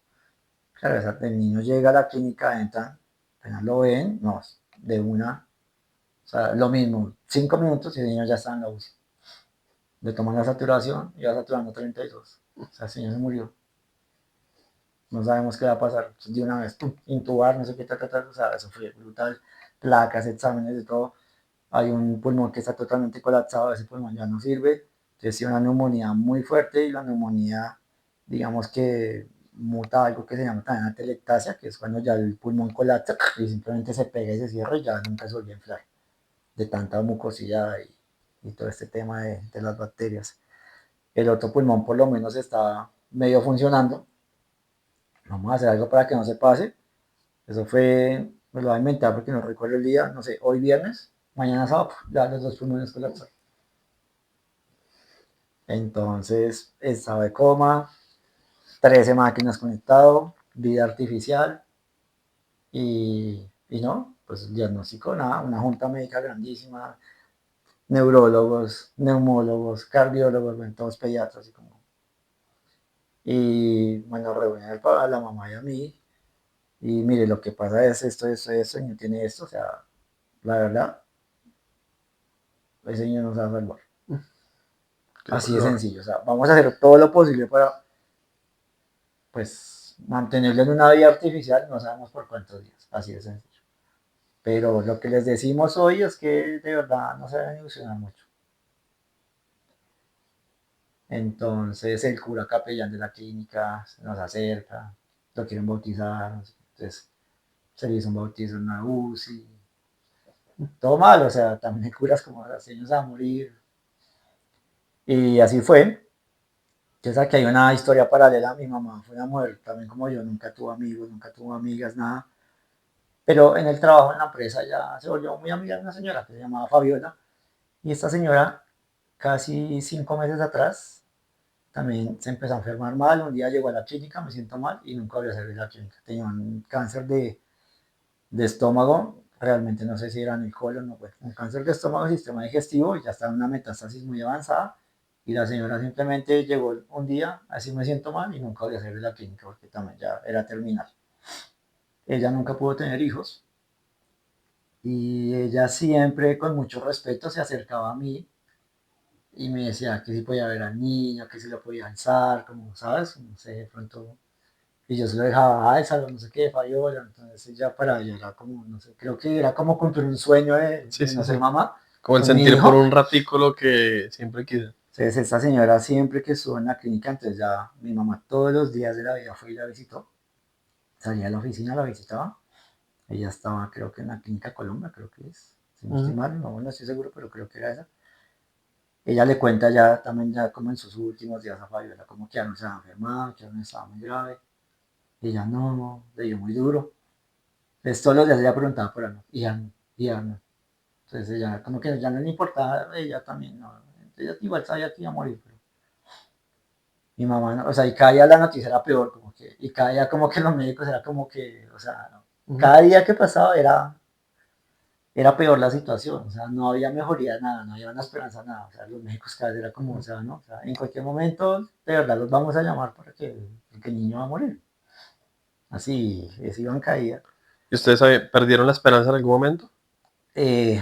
Claro, el niño llega a la clínica, entra, apenas lo ven, no, de una, o sea, lo mismo, 5 minutos y el niño ya está en la UCI. Le toman la saturación y va saturando 32. O sea, el señor se murió. No sabemos qué va a pasar. Entonces, de una vez, ¡pum! Intubar, no sé qué, o sea, eso fue brutal. Placas, exámenes de todo. Hay un pulmón que está totalmente colapsado, ese pulmón ya no sirve. Entonces, sí, una neumonía muy fuerte y la neumonía, digamos que muta algo que se llama también atelectasia, que es cuando ya el pulmón colapsa y simplemente se pega y se cierra y ya nunca se vuelve a inflar de tanta mucosidad y todo este tema de las bacterias. El otro pulmón por lo menos está medio funcionando. Vamos a hacer algo para que no se pase. Eso fue, me lo voy a inventar porque no recuerdo el día, no sé, hoy viernes, mañana sábado, ya los dos pulmones colapsaron. Entonces, estaba de coma, 13 máquinas conectado, vida artificial y no, pues el diagnóstico, nada, una junta médica grandísima, neurólogos, neumólogos, cardiólogos, bueno, todos pediatras y como. Y bueno, reunieron a la mamá y a mí y mire, lo que pasa es esto, y no tiene esto, o sea, la verdad, ese niño no se va a salvar. Qué Así de dolor. sencillo, o sea, vamos a hacer todo lo posible para, pues, mantenerlo en una vida artificial, no sabemos por cuántos días, así de sencillo. Pero lo que les decimos hoy es que de verdad no se deben ilusionar mucho. Entonces el cura capellán de la clínica nos acerca, lo quieren bautizar, entonces se le hizo un bautizo en una UCI, todo mal, o sea, también hay curas como las señas a morir. Y así fue. Entonces aquí hay una historia paralela, mi mamá fue una mujer también como yo, nunca tuvo amigos, nunca tuvo amigas, nada. Pero en el trabajo, en la empresa, ya se volvió muy amiga de una señora que se llamaba Fabiola. Y esta señora, casi 5 meses atrás, también se empezó a enfermar mal. Un día llegó a la clínica, me siento mal y nunca volvió a salir de la clínica. Tenía un cáncer de estómago, realmente no sé si era en el colon o bueno, un cáncer de estómago, sistema digestivo y ya estaba en una metástasis muy avanzada. Y la señora simplemente llegó un día, así me siento mal y nunca volvió a salir de la clínica porque también ya era terminal. Ella nunca pudo tener hijos y ella siempre con mucho respeto se acercaba a mí y me decía que si podía ver al niño, que si lo podía alzar, como sabes, no sé, de pronto. Y yo se lo dejaba, alzarlo, no sé qué, Fabiola. Entonces ya para ella era como, no sé, creo que era como cumplir un sueño Sí, de sí, no ser sí. mamá Como el con mi sentir por hijo. un ratico lo que siempre quise. Entonces esta señora siempre que estuvo en la clínica, entonces ya mi mamá todos los días de la vida fue y la visitó. Salía a la oficina, la visitaba. Ella estaba, creo que en la clínica Colombia, creo que es. Si no estoy Ujú. mal, no, no estoy seguro, pero creo que era esa. Ella le cuenta ya también ya como en sus últimos días a Fabiola, como que ya no se había enfermado, que ya no estaba muy grave. Y ella no, le dio muy duro. Entonces todos los días ella preguntaba por algo, y ya no, y ya no. Entonces ella como que ya no le importaba, ella también, no. Ella igual sabía que iba a morir, pero mi mamá, no, o sea, y cada día la noticia era peor, como que, y cada día como que los médicos era como que, o sea, no, Ujú. cada día que pasaba era peor la situación, o sea, no había mejoría, nada, no había una esperanza, nada, o sea, los médicos cada vez era como, o sea, no, o sea, en cualquier momento, de verdad, los vamos a llamar para que el niño va a morir, así, es iban caída. ¿Y ustedes perdieron la esperanza en algún momento? Eh,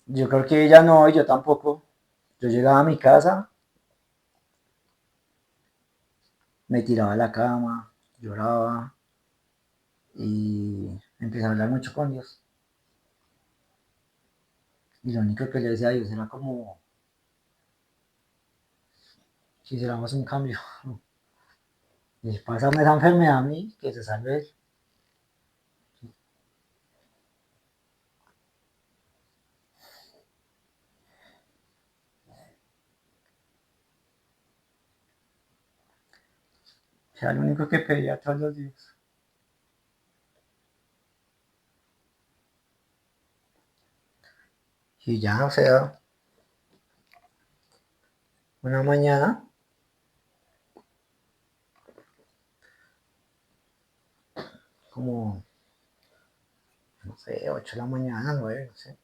yo creo que ella no, y yo tampoco, yo llegaba a mi casa, me tiraba a la cama, lloraba y empecé a hablar mucho con Dios. Y lo único que le decía a Dios era como, si hiciéramos un cambio, y pásame esa enfermedad a mí, que se salve él. O sea, lo único que pedía todos los días. Y ya, o sea, una mañana, como, no sé, 8 de la mañana, 9, no sé,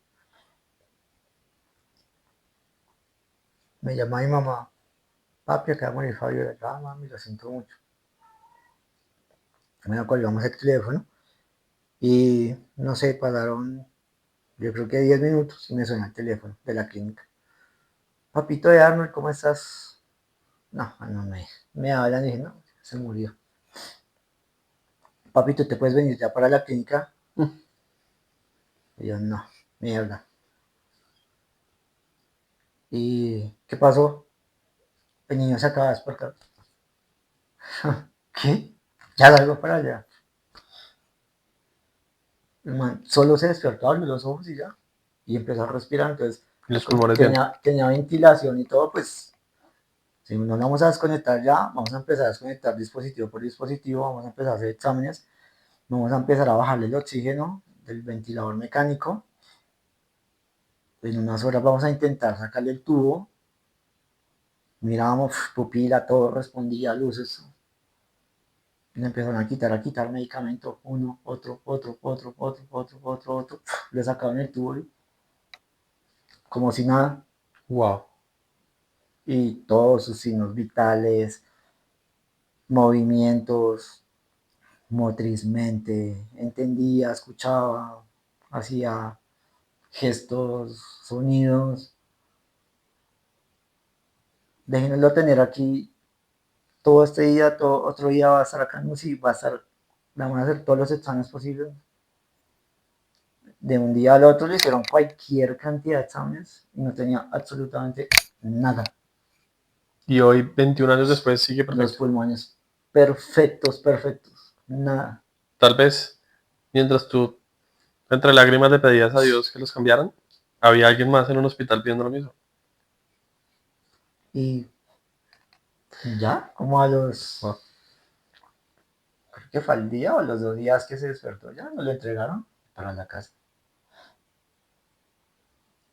me llama mi mamá, papi, acá va a morir Fabio, ah, mami, lo siento mucho. Bueno, colgamos el teléfono y, no sé, pasaron, yo creo que 10 minutos y me suena el teléfono de la clínica. Papito de Arnold, ¿cómo estás? No, no me hablan y dije, no, se murió. Papito, ¿te puedes venir ya para la clínica? Mm. Y yo, no, mierda. ¿Y qué pasó? El niño se acaba de despertar. ¿qué? Ya salgo para allá. El man solo se despertó, abrió los ojos y ya. Y empezó a respirar. Entonces, Y los como pulmones bien. tenía ventilación y todo, pues si no lo vamos a desconectar ya, vamos a empezar a desconectar dispositivo por dispositivo, vamos a empezar a hacer exámenes, vamos a empezar a bajarle el oxígeno del ventilador mecánico. En unas horas vamos a intentar sacarle el tubo. Mirábamos, pupila, todo respondía, luces. Le empezaron a quitar medicamento, uno, otro. Le sacaban el tubo como si nada. Wow. Y todos sus signos vitales, movimientos, motrizmente, entendía, escuchaba, hacía gestos, sonidos. Déjenoslo tener aquí todo este día, todo otro día va a estar acá en UCI, va a estar, vamos a hacer todos los exámenes posibles. De un día al otro le hicieron cualquier cantidad de exámenes y no tenía absolutamente nada. Y hoy, 21 años después, sigue Los perfecto. pulmones perfectos, nada. Tal vez, mientras tú, entre lágrimas, le pedías a Dios que los cambiaran, había alguien más en un hospital pidiendo lo mismo. Y ya, como a los, Wow. creo que fue al día o a los 2 días que se despertó, ya nos lo entregaron para la casa.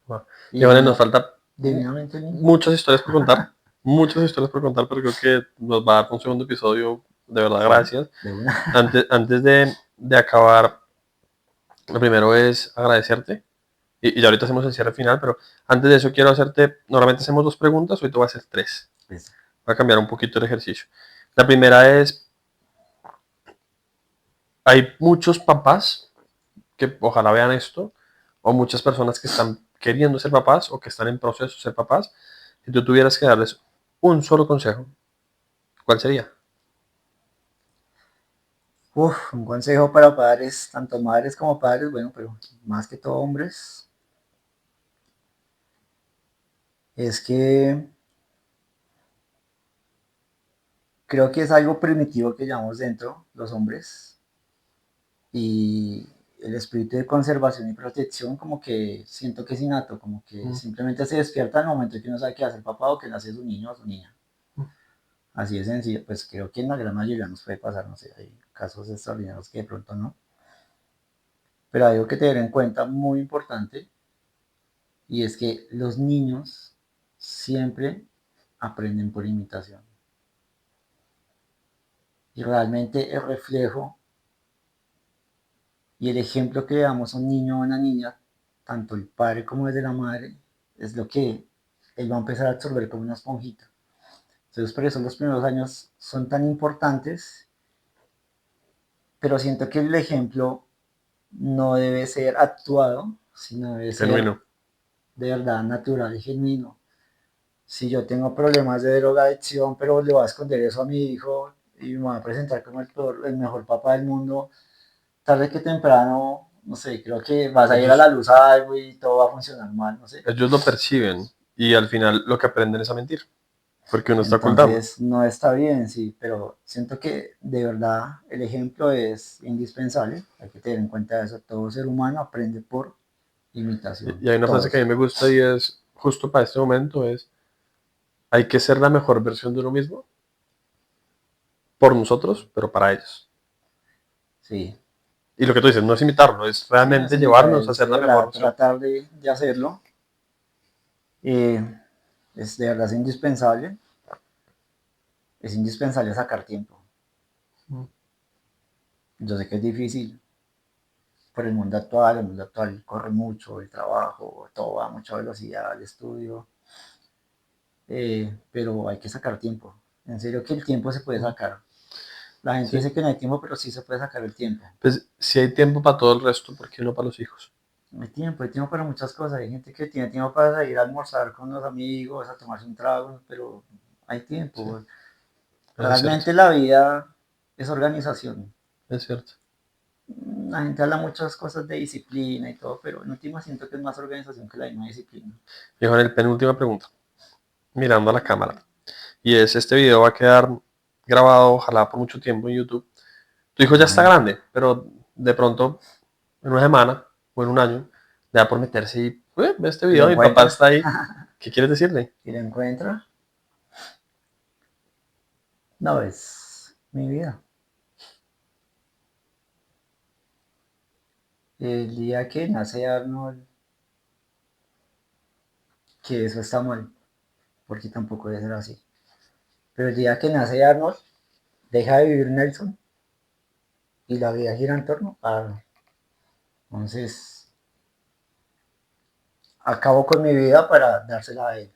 Wow. Y Y bueno, nos falta divinamente lindo. muchas historias por contar. Muchas historias por contar, pero creo que nos va a dar un segundo episodio. De verdad, Sí, gracias. de una. Antes de acabar, lo primero es agradecerte. Y ya ahorita hacemos el cierre final, pero antes de eso quiero hacerte, normalmente hacemos 2 preguntas, hoy te voy a hacer 3. Pues, Voy a cambiar un poquito el ejercicio. La primera es, hay muchos papás que ojalá vean esto, o muchas personas que están queriendo ser papás o que están en proceso de ser papás. Si tú tuvieras que darles un solo consejo, ¿cuál sería? un consejo para padres, tanto madres como padres, bueno, pero más que todo hombres, es que creo que es algo primitivo que llevamos dentro los hombres y el espíritu de conservación y protección como que siento que es innato, como que Mm, simplemente se despierta en el momento en que uno sabe que va a ser papá o que nace su niño o su niña. mm. Así de sencillo, pues creo que en la gran mayoría nos puede pasar, no sé, hay casos extraordinarios que de pronto no. Pero hay algo que tener en cuenta muy importante y es que los niños siempre aprenden por imitación. Y realmente el reflejo y el ejemplo que le damos a un niño o a una niña, tanto el padre como desde la madre, es lo que él va a empezar a absorber como una esponjita. Entonces por eso los primeros años son tan importantes, pero siento que el ejemplo no debe ser actuado, sino debe ser Genuino. de verdad natural y genuino. Si yo tengo problemas de drogadicción, pero le voy a esconder eso a mi hijo y me voy a presentar como el mejor papá del mundo, tarde que temprano, no sé, creo que vas a ir a la Ellos, luz a algo y todo va a funcionar mal, no sé. ellos lo perciben y al final lo que aprenden es a mentir, porque uno está ocultando. Entonces no está bien, sí, pero siento que de verdad el ejemplo es indispensable, hay que tener en cuenta eso, todo ser humano aprende por imitación, Y hay una frase que a mí todos. me gusta y es justo para este momento, es, hay que ser la mejor versión de uno mismo por nosotros, pero para ellos. Sí, Y lo que tú dices, no es imitarlo, es sí, no realmente es imitar, llevarnos a es ser de la mejor verdad versión. tratar de hacerlo. Es de verdad es indispensable sacar tiempo. Yo sé que es difícil por el mundo actual corre mucho, el trabajo, todo va a mucha velocidad, el estudio, pero hay que sacar tiempo. En serio que el tiempo se puede sacar. La gente Sí. dice que no hay tiempo, pero sí se puede sacar el tiempo. Pues si hay tiempo para todo el resto, ¿por qué no para los hijos? Hay tiempo para muchas cosas. Hay gente que tiene tiempo para ir a almorzar con los amigos, a tomarse un trago, pero hay Sí, tiempo. eso es cierto, Realmente la vida es organización. es cierto. La gente habla muchas cosas de disciplina y todo, pero en última siento que es más organización que la misma disciplina. Y Juan, el penúltima pregunta, mirando a la cámara. Y es, este video va a quedar grabado, ojalá por mucho tiempo en YouTube. Tu hijo ya está Amén. grande, pero de pronto, en una semana o en un año, le da por meterse y ve este Y lo video, mi papá encuentra, está ahí. ¿Qué quieres decirle? y lo encuentra. No, es mi vida. El día que nace Arnold, que eso está mal, porque tampoco debe ser así. Pero el día que nace Arnold, deja de vivir Nelson y la vida gira en torno a Arnold. Entonces, acabo con mi vida para dársela a él.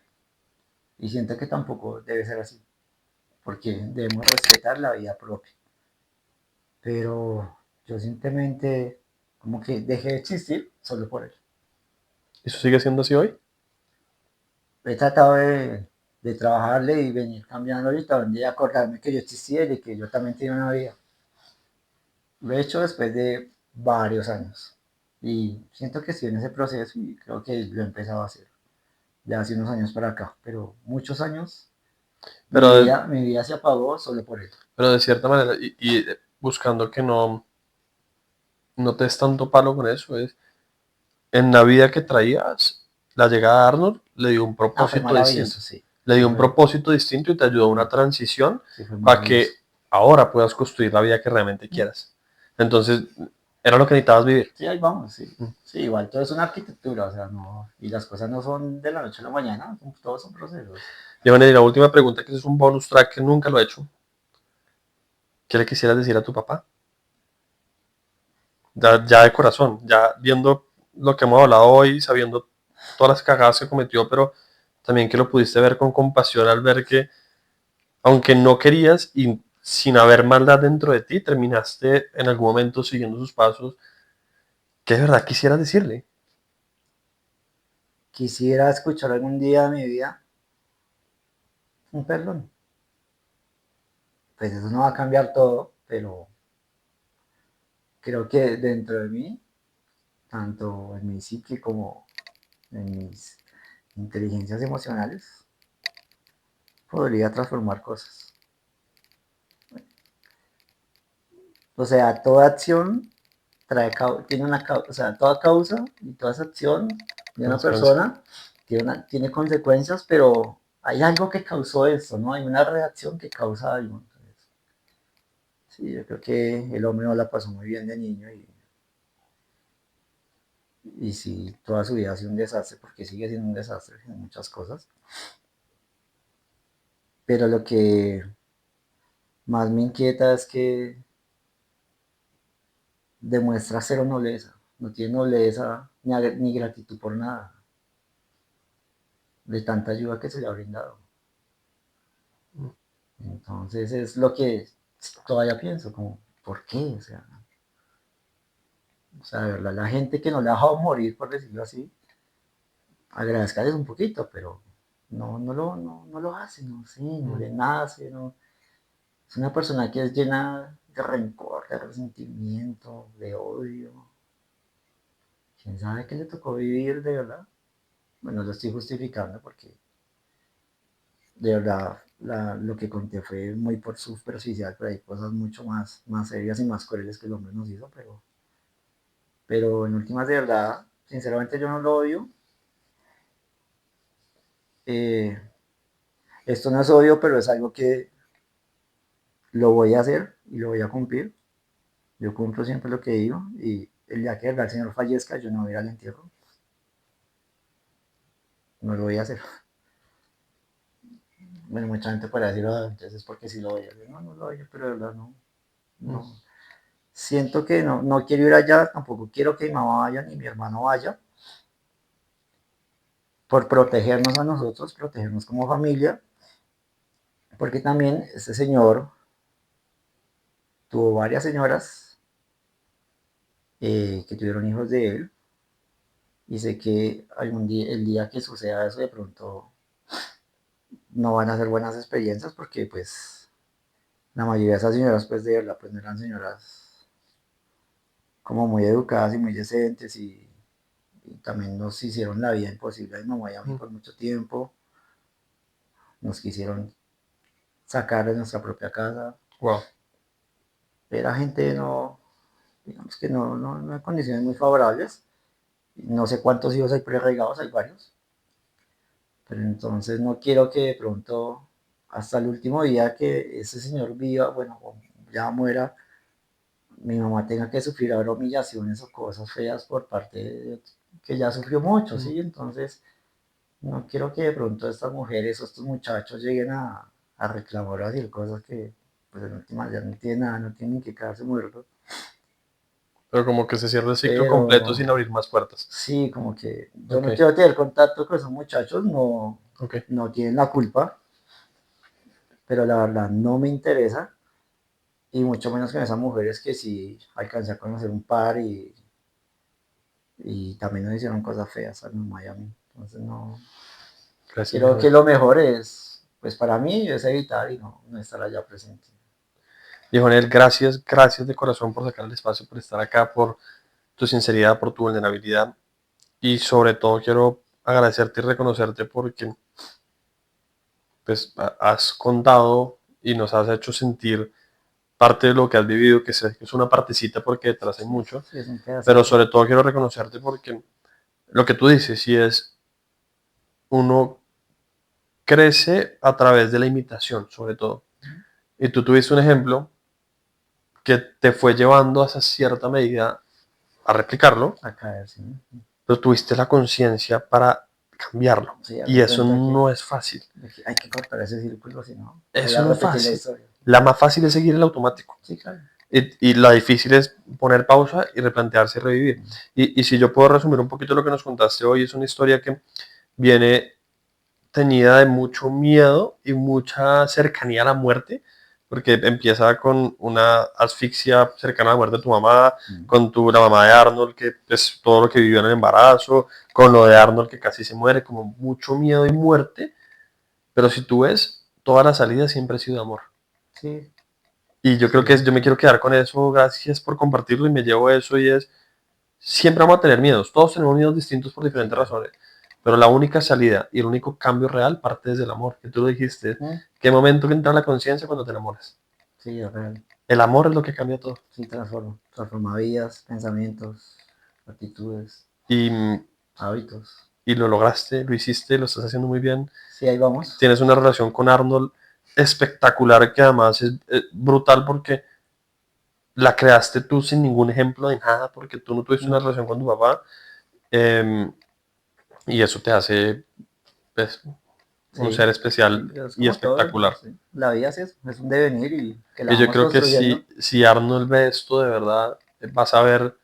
Y siento que tampoco debe ser así, porque debemos respetar la vida propia. Pero yo simplemente como que dejé de existir solo por él. ¿Eso sigue siendo así hoy? He tratado de trabajarle y venir cambiando ahorita, de acordarme que yo existía y de que yo también tenía una vida. Lo he hecho después de varios años. Y siento que estoy en ese proceso y creo que lo he empezado a hacer ya hace unos años para acá. Pero muchos años, Pero, mi vida se apagó solo por él. pero de cierta manera, y buscando que no te des tanto palo con eso, es en la vida que traías, la llegada de Arnold le dio un Ah, fue propósito maravilloso, distinto. sí. Le dio Sí un fue, propósito distinto y te ayudó a una sí, transición sí fue para maravilloso. que ahora puedas construir la vida que realmente quieras. Entonces, era lo que necesitabas vivir. Sí, ahí vamos, sí. Sí, igual todo es una arquitectura, o sea, no, y las cosas no son de la noche a la mañana, todos son procesos. Y la última pregunta, que es un bonus track que nunca lo he hecho. ¿Qué le quisieras decir a tu papá? Ya de corazón, ya viendo lo que hemos hablado hoy, sabiendo todas las cagadas que cometió, pero también que lo pudiste ver con compasión al ver que, aunque no querías y sin haber maldad dentro de ti, terminaste en algún momento siguiendo sus pasos. ¿Qué de verdad quisieras decirle? Quisiera escuchar algún día de mi vida un perdón. Pues eso no va a cambiar todo, pero creo que dentro de mí, tanto en mi psique como en mis inteligencias emocionales, podría transformar cosas. O sea, toda acción tiene una causa, o sea, toda causa y toda esa acción de una Consecuencia. persona tiene consecuencias, pero hay algo que causó esto, ¿no? Hay una reacción que causa algo. Entonces, sí, yo creo que el hombre no la pasó muy bien de niño y sí, toda su vida ha sido un desastre, porque sigue siendo un desastre en muchas cosas. Pero lo que más me inquieta es que demuestra cero nobleza, no tiene nobleza ni gratitud por nada, de tanta ayuda que se le ha brindado. Entonces es lo que todavía pienso, como, ¿por qué? De verdad, la gente que no le ha dejado morir, por decirlo así, agradezcales un poquito, pero no lo hace, no sé, no le nace, no. Es una persona que es llena de rencor, de resentimiento, de odio. ¿Quién sabe qué le tocó vivir de verdad? Bueno, lo estoy justificando porque de verdad lo que conté fue muy por superficial, pero hay cosas mucho más serias y más crueles que el hombre nos hizo, pero en últimas de verdad, sinceramente yo no lo odio. Eh, Esto no es obvio, pero es algo que lo voy a hacer y lo voy a cumplir. Yo cumplo siempre lo que digo y el día que el Señor fallezca, yo no voy a ir al entierro. No lo voy a hacer. Bueno, mucha gente puede decir, "Ah, entonces porque sí lo voy a hacer". No, no lo voy a hacer, pero de verdad no. No. Siento que no quiero ir allá, tampoco quiero que mi mamá vaya ni mi hermano vaya, por protegernos a nosotros, protegernos como familia, porque también este señor tuvo varias señoras que tuvieron hijos de él, y sé que algún día, el día que suceda eso, de pronto no van a ser buenas experiencias, porque pues la mayoría de esas señoras, pues de verdad, pues no eran señoras como muy educadas y muy decentes, y también nos hicieron la vida imposible a mi mamá y a mí por mucho tiempo, nos quisieron sacar de nuestra propia casa. Wow. Era gente no, digamos que no en condiciones muy favorables. No sé cuántos hijos hay preregados, hay varios. Pero entonces no quiero que de pronto hasta el último día que ese señor viva, bueno, o ya muera, mi mamá tenga que sufrir ahora humillaciones o cosas feas por parte de que ya sufrió mucho, ¿sí? Entonces no quiero que de pronto estas mujeres o estos muchachos lleguen a reclamar o a decir cosas que pues en última ya no tienen nada, no tienen que quedarse muertos. Pero como que se cierra el ciclo completo Pero sin abrir más puertas. sí, como que yo Ok, no quiero tener contacto con esos muchachos, no, ok. no tienen la culpa, pero la verdad no me interesa, y mucho menos con esas mujeres que sí alcancé a conocer un par y también nos hicieron cosas feas a mi mamá y a mí. Entonces no, Gracias, creo que Johanel. lo mejor es, pues para mí es evitar y no estar allá presente. Y Johanel, gracias, gracias de corazón por sacar el espacio, por estar acá, por tu sinceridad, por tu vulnerabilidad. Y sobre todo quiero agradecerte y reconocerte porque pues has contado y nos has hecho sentir parte de lo que has vivido, que sé que es una partecita porque detrás hay Sí, mucho, sí, es un pero pedacito. sobre todo quiero reconocerte porque lo que tú dices, si es uno crece a través de la imitación, sobre todo. Y tú tuviste un ejemplo que te fue llevando a esa cierta medida a replicarlo, A caer, sí. pero tuviste la conciencia para cambiarlo. Sí, Y darme eso cuenta no es fácil. que hay que cortar ese círculo, si no, voy Eso a no es repetir la fácil. historia. La más fácil es seguir el automático. Sí, claro. Y la difícil es poner pausa y replantearse y revivir. Y si yo puedo resumir un poquito lo que nos contaste hoy, es una historia que viene teñida de mucho miedo y mucha cercanía a la muerte, porque empieza con una asfixia cercana a la muerte de tu mamá, con la mamá de Arnold, que es todo lo que vivió en el embarazo, con lo de Arnold que casi se muere, como mucho miedo y muerte, pero si tú ves, toda la salida siempre ha sido amor. Sí, Y yo creo sí, que yo me quiero quedar con eso, gracias por compartirlo y me llevo eso y es, siempre vamos a tener miedos, todos tenemos miedos distintos por sí, diferentes claro. razones, pero la única salida y el único cambio real parte desde el amor, que tú lo dijiste, ¿qué momento que entra la conciencia cuando te enamoras? Sí, es real. El amor es lo que cambia todo. Sí, transforma vidas, pensamientos, actitudes, Y, hábitos. y lo lograste, lo hiciste, lo estás haciendo muy bien. Sí, ahí vamos. Tienes una relación con Arnold espectacular que además es brutal porque la creaste tú sin ningún ejemplo de nada, porque tú no tuviste una relación con tu papá. eh, y eso te hace pues, un Sí, ser sí, especial es y como todo. espectacular. Sí. La vida es un devenir y que la Y yo vamos creo que construyendo. si Arnold ve esto de verdad, vas a ver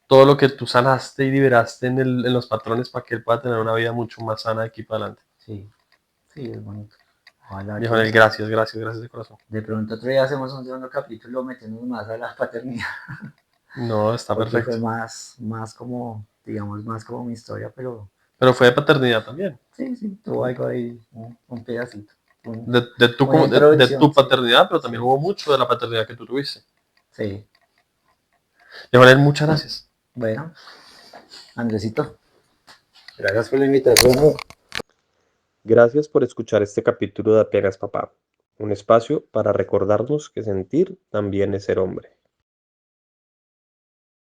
todo lo que tú sanaste y liberaste en los patrones para que él pueda tener una vida mucho más sana de aquí para adelante. Sí, sí, es bonito. Ojalá Viejo, que gracias, gracias, gracias de corazón. de pronto otro día hacemos un segundo capítulo metiéndonos más a la paternidad, No, está porque fue perfecto. más como, digamos, más como mi historia, pero Pero fue de paternidad también. sí, sí, tuvo algo ahí, un pedacito, De una de introducción, tu sí, paternidad, pero también sí, hubo mucho de la paternidad que tú tuviste. sí. Viejo, muchas gracias. Bueno, Andresito, gracias por la invitación. Gracias por escuchar este capítulo de Apenas Papá, un espacio para recordarnos que sentir también es ser hombre.